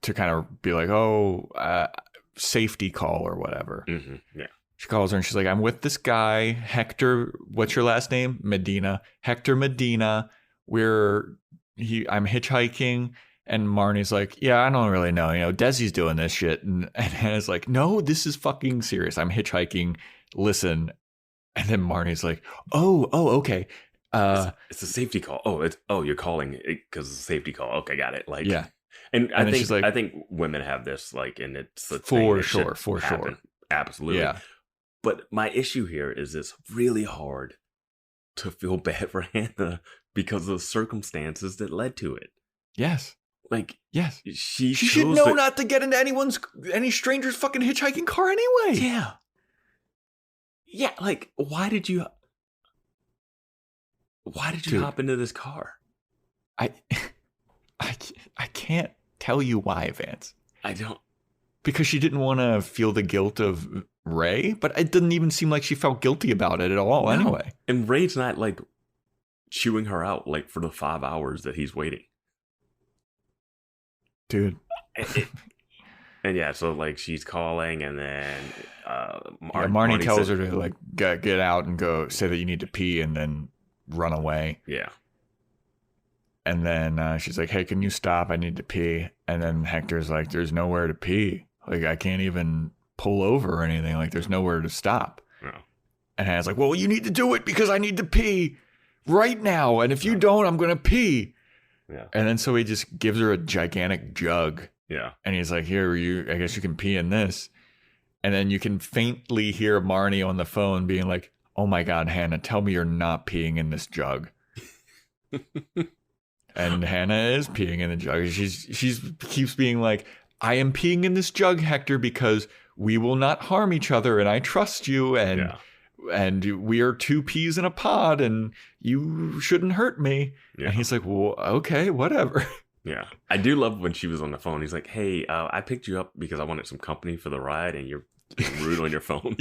S3: of be like, safety call or whatever.
S4: Mm-hmm. Yeah.
S3: She calls her and she's like, I'm with this guy, Hector. What's your last name? Medina. Hector Medina. I'm hitchhiking. And Marnie's like, yeah, I don't really know. You know, Desi's doing this shit. And Hannah's like, no, this is fucking serious. I'm hitchhiking. Listen. And then Marnie's like, oh, okay.
S4: It's a safety call. You're calling it because it's a safety call. Okay, got it. Like,
S3: yeah.
S4: And I think women have this, like, and it's a
S3: for sure.
S4: Absolutely.
S3: Yeah.
S4: But my issue here is it's really hard to feel bad for Hannah because of the circumstances that led to it.
S3: Yes.
S4: Like,
S3: yes,
S4: she
S3: should know not to get into any stranger's fucking hitchhiking car anyway.
S4: Yeah. Yeah, like, why did you hop into this car?
S3: I can't tell you why, Vance.
S4: I don't.
S3: Because she didn't want to feel the guilt of Ray, but it didn't even seem like she felt guilty about it at all anyway.
S4: And Ray's not, like, chewing her out, like, for the 5 hours that he's waiting.
S3: Dude.
S4: And yeah, so like she's calling, and then
S3: Marnie tells her to like get out and go say that you need to pee, and then run away.
S4: Yeah.
S3: And then she's like, hey, can you stop? I need to pee. And then Hector's like, there's nowhere to pee. Like, I can't even pull over or anything. Like, there's nowhere to stop.
S4: No.
S3: And Hannah's like, well, you need to do it because I need to pee right now. And if you don't, I'm going to pee.
S4: Yeah.
S3: And then so he just gives her a gigantic jug
S4: Yeah.
S3: And he's like, here, I guess you can pee in this. And then you can faintly hear Marnie on the phone being like, oh my God, Hannah, tell me you're not peeing in this jug. And Hannah is peeing in the jug. She's keeps being like, I am peeing in this jug, Hector, because we will not harm each other, and I trust you, and we are two peas in a pod, and you shouldn't hurt me. Yeah. And he's like, well, okay, whatever.
S4: Yeah. I do love when she was on the phone. He's like, hey, I picked you up because I wanted some company for the ride, and you're being rude on your phone.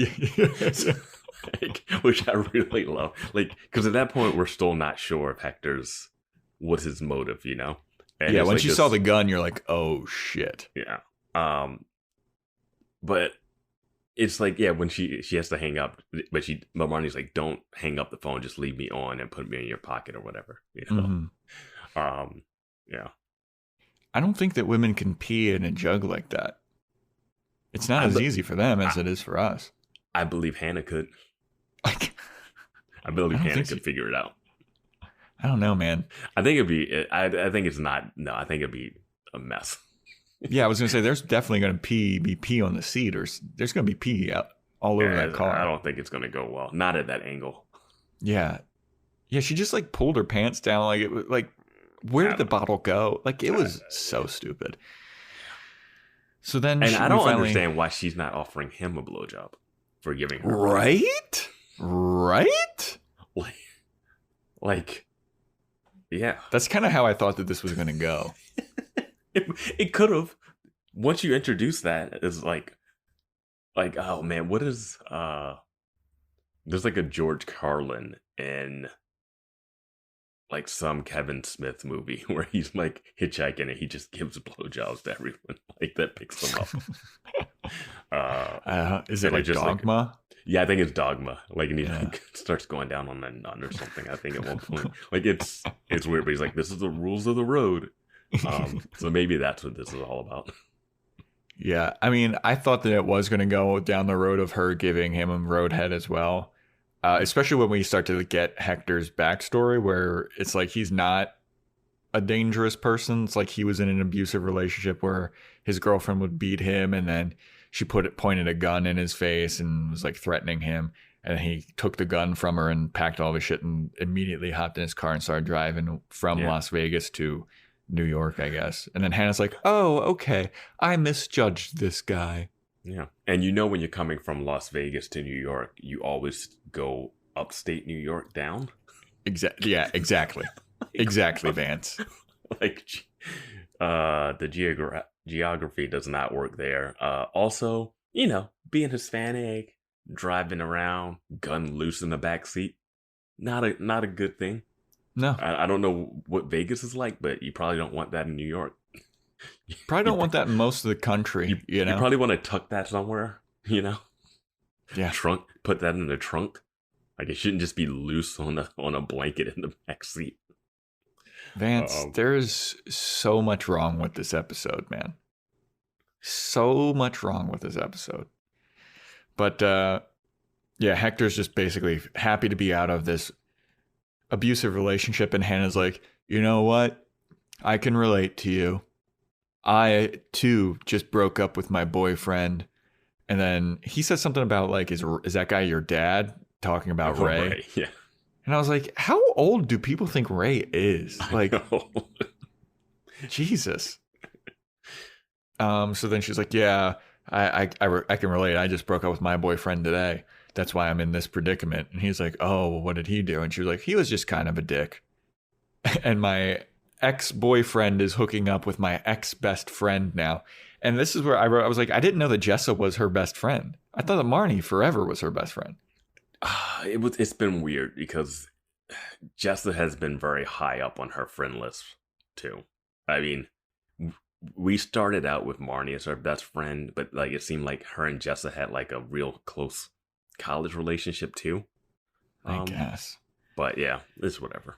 S4: Which I really love. Like, because at that point, we're still not sure if Hector's, what's his motive, you know? And
S3: yeah, once
S4: like
S3: you saw the gun, you're like, oh, shit.
S4: Yeah. But it's like, yeah, when she has to hang up, but Marnie's like, don't hang up the phone, just leave me on and put me in your pocket or whatever. You know? Mm-hmm. Yeah.
S3: I don't think that women can pee in a jug like that. It's not as easy for them as it is for us.
S4: I believe Hannah could. I believe Hannah could figure it out.
S3: I don't know, man.
S4: I think it'd be. I think it's not. No, I think it'd be a mess.
S3: Yeah, I was gonna say there's definitely gonna be pee on the seat, or there's gonna be pee out all over that car.
S4: I don't think it's gonna go well. Not at that angle.
S3: Yeah. She just like pulled her pants down, like it was like, where did the bottle go? Like it was so stupid. So then,
S4: and I don't understand why she's not offering him a blowjob for giving her.
S3: Right. Like. Yeah. That's kind of how I thought that this was going to go.
S4: It could have. Once you introduce that, it's like, oh man, what is, there's like a George Carlin in like some Kevin Smith movie where he's like hitchhiking and he just gives blowjobs to everyone. Like that picks them up. Is it like Dogma? Like, yeah, I think it's Dogma. Like, and he starts going down on a nun or something. I think at one point, like it's weird, but he's like, "This is the rules of the road." So maybe that's what this is all about.
S3: Yeah, I mean, I thought that it was going to go down the road of her giving him a roadhead as well, especially when we start to get Hector's backstory, where it's like he's not a dangerous person. It's like he was in an abusive relationship where his girlfriend would beat him, and then she pointed a gun in his face and was like threatening him. And he took the gun from her and packed all of his shit and immediately hopped in his car and started driving from Las Vegas to New York, I guess. And then Hannah's like, oh, okay, I misjudged this guy.
S4: Yeah. And you know when you're coming from Las Vegas to New York, you always go upstate New York down?
S3: Yeah, exactly. Exactly, Vance.
S4: Like, the geography does not work there. Also, you know, being Hispanic, driving around, gun loose in the back seat, not a good thing.
S3: No,
S4: I don't know what Vegas is like, but you probably don't want that in New York.
S3: Probably don't want that in most of the country. You know,
S4: you probably want to tuck that somewhere. You know,
S3: yeah,
S4: put that in the trunk. Like it shouldn't just be loose on a blanket in the back seat.
S3: Vance, there's so much wrong with this episode, man. So much wrong with this episode. But yeah, Hector's just basically happy to be out of this abusive relationship, and Hannah's like, you know what? I can relate to you. I too just broke up with my boyfriend. And then he says something about like, is that guy your dad? Talking about Ray.
S4: Yeah.
S3: And I was like, how old do people think Ray is? Like, Jesus. So then she's like, yeah, I can relate. I just broke up with my boyfriend today. That's why I'm in this predicament. And he's like, oh, well, what did he do? And she was like, he was just kind of a dick. And my ex-boyfriend is hooking up with my ex-best friend now. And this is where I was like, I didn't know that Jessa was her best friend. I thought that Marnie forever was her best friend.
S4: It's been weird because Jessa has been very high up on her friend list too. I mean, we started out with Marnie as our best friend, but like it seemed like her and Jessa had like a real close college relationship too.
S3: I guess.
S4: But yeah, it's whatever.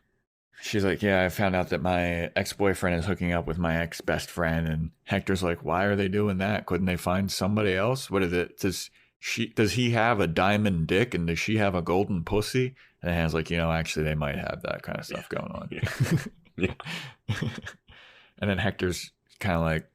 S3: She's like, yeah, I found out that my ex-boyfriend is hooking up with my ex-best friend. And Hector's like, why are they doing that? Couldn't they find somebody else? What is it? Does he have a diamond dick and does she have a golden pussy? And Hannah's like, actually they might have that kind of stuff going on.
S4: Yeah.
S3: And then Hector's kind of like,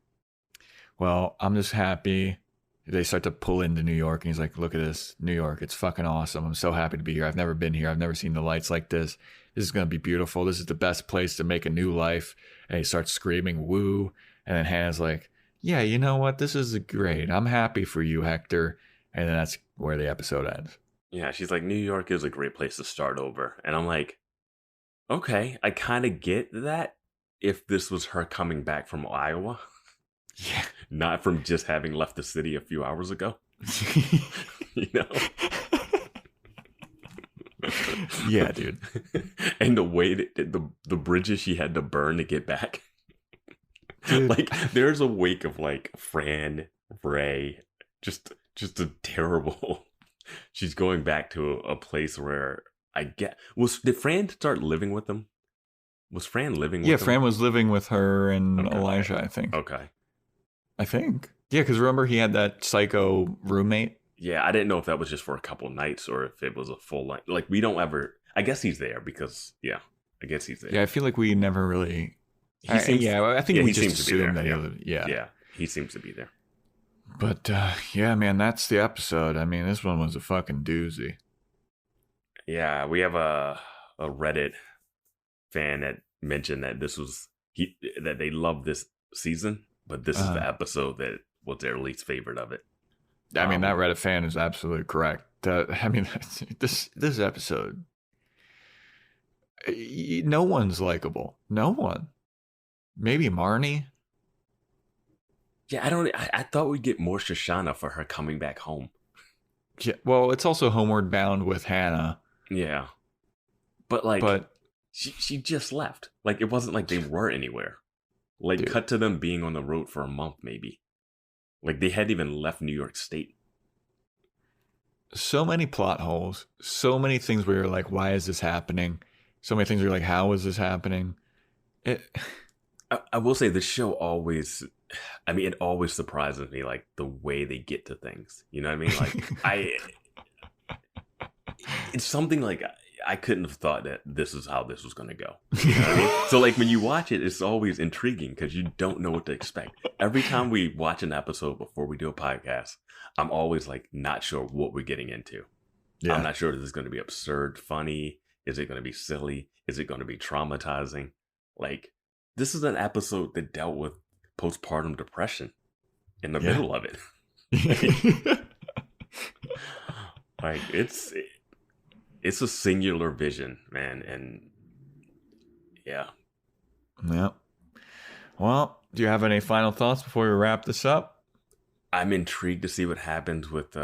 S3: well, I'm just happy. They start to pull into New York, and he's like, look at this, New York. It's fucking awesome. I'm so happy to be here. I've never been here. I've never seen the lights like this. This is going to be beautiful. This is the best place to make a new life. And he starts screaming, woo. And then Hannah's like, yeah, you know what? This is great. I'm happy for you, Hector. And then that's where the episode ends.
S4: Yeah, she's like, New York is a great place to start over. And I'm like, okay, I kind of get that if this was her coming back from Iowa.
S3: Yeah.
S4: Not from just having left the city a few hours ago. You know?
S3: Yeah, dude.
S4: And the way that the bridges she had to burn to get back.
S3: Dude.
S4: Like, there's a wake of like Fran, Ray, just a terrible. She's going back to a place where did Fran start living with them? Was Fran living with them?
S3: Yeah, Fran was living with her and
S4: Okay.
S3: Elijah, I think.
S4: Okay.
S3: I think. Yeah, because remember he had that psycho roommate?
S4: Yeah, I didn't know if that was just for a couple nights or if it was a full night. Like, we don't ever. I guess he's there because, yeah, I guess he's there.
S3: Yeah, I feel like we never really.
S4: He seems,
S3: I think we
S4: he
S3: just
S4: seems to be there.
S3: assumed that
S4: Yeah.
S3: he lived. Yeah.
S4: Yeah, he seems to be there.
S3: But yeah, man, that's the episode. I mean, this one was a fucking doozy.
S4: Yeah, we have a Reddit fan that mentioned that that they love this season, but this is the episode that was their least favorite of it.
S3: I mean, that Reddit fan is absolutely correct. I mean, this episode, no one's likable. No one. Maybe Marnie.
S4: Yeah, I thought we'd get more Shoshanna for her coming back home.
S3: Yeah, well, it's also Homeward Bound with Hannah.
S4: Yeah, but she just left. Like, it wasn't like they were anywhere. Like,
S3: dude.
S4: Cut to them being on the road for a month, maybe. Like, they hadn't even left New York State.
S3: So many plot holes. So many things where you're like, why is this happening? So many things where you're like, how is this happening?
S4: I will say this show always, I mean, it always surprises me, like, the way they get to things. You know what I mean? Like, it's something like I couldn't have thought that this is how this was going to go. You know what I mean? So, like, when you watch it, it's always intriguing because you don't know what to expect. Every time we watch an episode before we do a podcast, I'm always, like, not sure what we're getting into. Yeah. I'm not sure if this is going to be absurd, funny. Is it going to be silly? Is it going to be traumatizing? Like, this is an episode that dealt with postpartum depression in the middle of it. Like, it's a singular vision, man. And yeah.
S3: Well, do you have any final thoughts before we wrap this up?
S4: I'm intrigued to see what happens with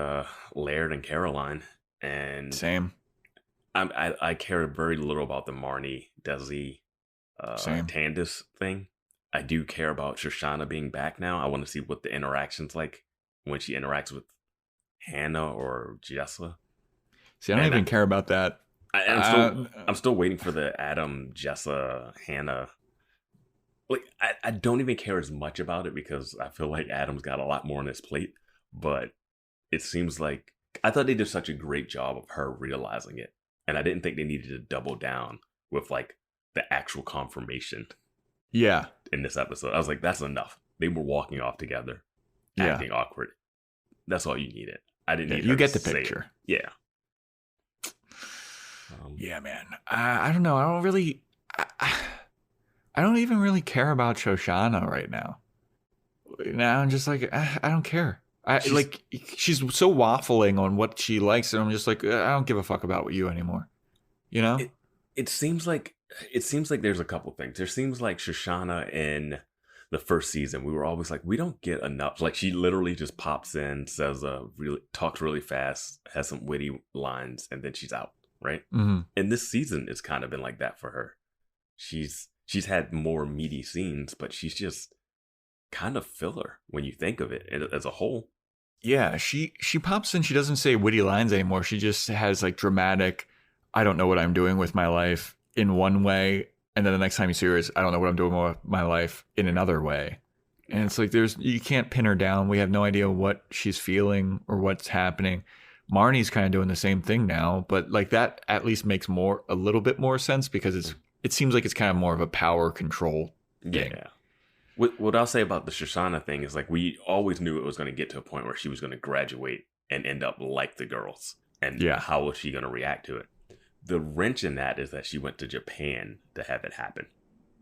S4: Laird and Caroline. And
S3: same.
S4: I care very little about the Marnie, Desi, Tandis thing. I do care about Shoshanna being back now. I want to see what the interaction's like when she interacts with Hannah or Jessa.
S3: See, I don't even care about that.
S4: I'm still waiting for the Adam, Jessa, Hannah. Like, I don't even care as much about it because I feel like Adam's got a lot more on his plate. But it seems like I thought they did such a great job of her realizing it. And I didn't think they needed to double down with, like, the actual confirmation.
S3: Yeah.
S4: In this episode. I was like, that's enough. They were walking off together, acting awkward. That's all you needed. I didn't need her
S3: you get
S4: to
S3: the picture.
S4: It. Yeah.
S3: Yeah, man. I don't know. I don't really... I don't even really care about Shoshanna right now. Now I'm just like, I don't care. She's so waffling on what she likes, and I'm just like, I don't give a fuck about you anymore. You know?
S4: It seems like there's a couple things. There seems like Shoshanna in the first season, we were always like, we don't get enough. Like, she literally just pops in, says talks really fast, has some witty lines, and then she's out, right?
S3: Mm-hmm.
S4: And this season it's kind of been like that for her. She's had more meaty scenes, but she's just kind of filler when you think of it as a whole.
S3: Yeah, she pops in, she doesn't say witty lines anymore. She just has like dramatic, I don't know what I'm doing with my life in one way, and then the next time you see her is, I don't know what I'm doing with my life in another way. And it's like you can't pin her down. We have no idea what she's feeling or what's happening. Marnie's kind of doing the same thing now, but like that at least makes a little bit more sense because it seems like it's kind of more of a power control thing.
S4: Yeah. What I'll say about the Shoshanna thing is, like, we always knew it was going to get to a point where she was going to graduate and end up like the girls. And how was she going to react to it? The wrench in that is that she went to Japan to have it happen.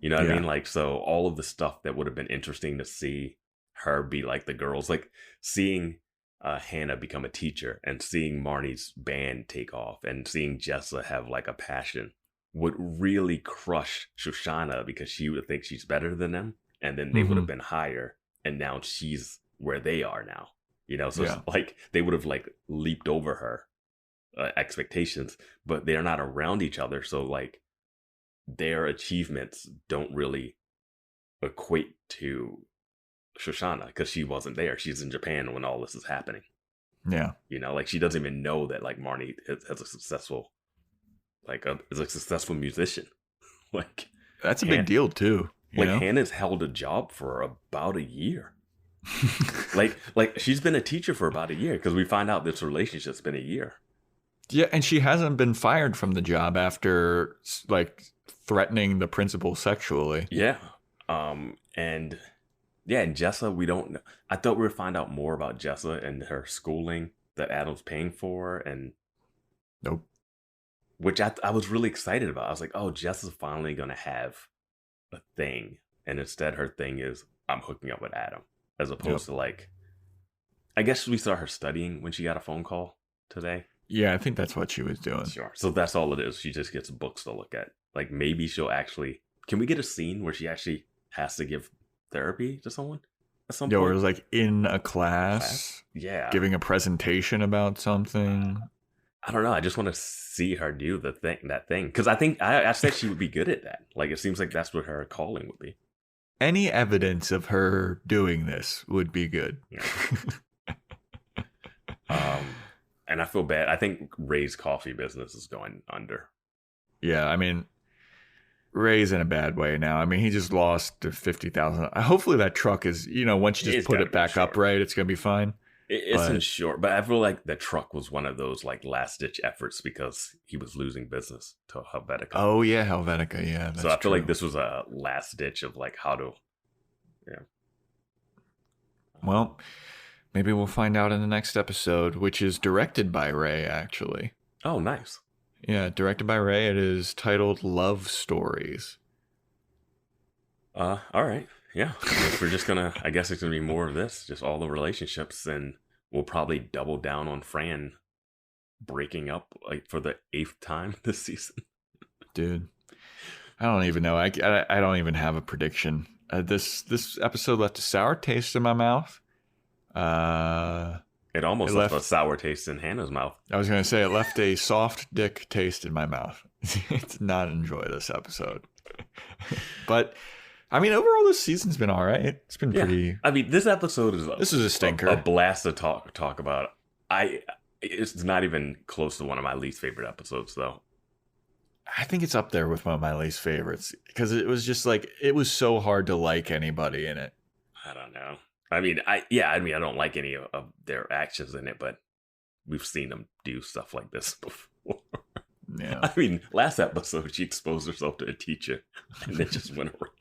S4: You know what I mean? Like, so all of the stuff that would have been interesting to see her be like the girls, like seeing Hannah become a teacher and seeing Marnie's band take off and seeing Jessa have like a passion would really crush Shoshanna because she would think she's better than them. And then they would have been higher. And now she's where they are now. You know, so it's like they would have like leaped over her expectations, but they're not around each other. So like their achievements don't really equate to Shoshanna because she wasn't there. She's in Japan when all this is happening.
S3: Yeah.
S4: You know, like she doesn't even know that like Marnie has a successful, is a successful musician. Like
S3: that's a big deal too.
S4: Like Hannah's held a job for about a year. like she's been a teacher for about a year because we find out this relationship's been a year.
S3: Yeah, and she hasn't been fired from the job after like threatening the principal sexually.
S4: Yeah. And Jessa, we don't know. I thought we would find out more about Jessa and her schooling that Adam's paying for, and
S3: nope.
S4: Which I was really excited about. I was like, oh, Jessa's finally gonna have a thing, and instead her thing is I'm hooking up with Adam, as opposed to like, I guess we saw her studying when she got a phone call today.
S3: Yeah, I think that's what she was doing.
S4: Sure. So that's all it is. She just gets books to look at. Like maybe she'll actually. Can we get a scene where she actually has to give therapy to someone at some point?
S3: Or it was like in a class.
S4: Yeah.
S3: Giving a presentation about something.
S4: I don't know. I just want to see her do that thing. Because I think I said she would be good at that. Like it seems like that's what her calling would be.
S3: Any evidence of her doing this would be good.
S4: Yeah. And I feel bad. I think Ray's coffee business is going under.
S3: Yeah, I mean, Ray's in a bad way now. I mean, he just lost $50,000. Hopefully that truck is, once you just put it back up right, it's going to be fine.
S4: It's in short, but I feel like the truck was one of those like last ditch efforts because he was losing business to Helvetica.
S3: Oh yeah, Helvetica, yeah.
S4: So I feel like this was a last ditch of like how to,
S3: Well, maybe we'll find out in the next episode, which is directed by Ray, actually.
S4: Oh, nice.
S3: Yeah, directed by Ray. It is titled Love Stories.
S4: All right. Yeah. We're just going to, I guess it's going to be more of this, just all the relationships, and we'll probably double down on Fran breaking up like for the 8th time this season. Dude,
S3: I don't even know. I don't even have a prediction. This episode left a sour taste in my mouth.
S4: It almost left a sour taste in Hannah's mouth.
S3: I was going to say it left a soft dick taste in my mouth. Did not enjoy this episode. But, I mean, overall, this season's been all right. It's been pretty...
S4: I mean, this episode is...
S3: This is a stinker.
S4: A blast to talk about. It's not even close to one of my least favorite episodes, though.
S3: I think it's up there with one of my least favorites. Because it was just like... It was so hard to like anybody in it.
S4: I don't know. I don't like any of their actions in it, but we've seen them do stuff like this before.
S3: Yeah.
S4: I mean, last episode, she exposed herself to a teacher and then just went around.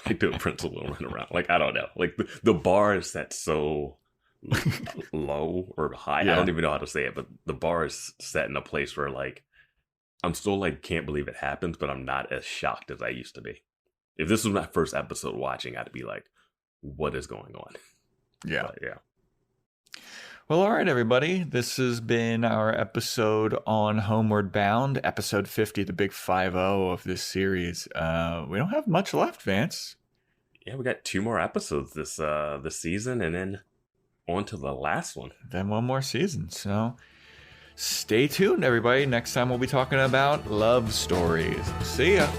S4: Like the principal went around. Like, I don't know. Like, the bar is set so low or high. Yeah. I don't even know how to say it, but the bar is set in a place where, like, I'm still, like, can't believe it happens, but I'm not as shocked as I used to be. If this was my first episode watching, I'd be like, what is going on?
S3: Yeah.
S4: But, yeah.
S3: Well, all right, everybody. This has been our episode on Homeward Bound, episode 50, the big 5-0 of this series. We don't have much left, Vance.
S4: Yeah, we got 2 more episodes this season, and then on to the last one.
S3: Then one more season. So stay tuned, everybody. Next time we'll be talking about love stories. See ya.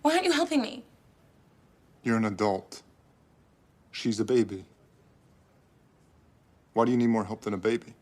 S5: Why aren't you helping me?
S6: You're an adult. She's a baby. Why do you need more help than a baby?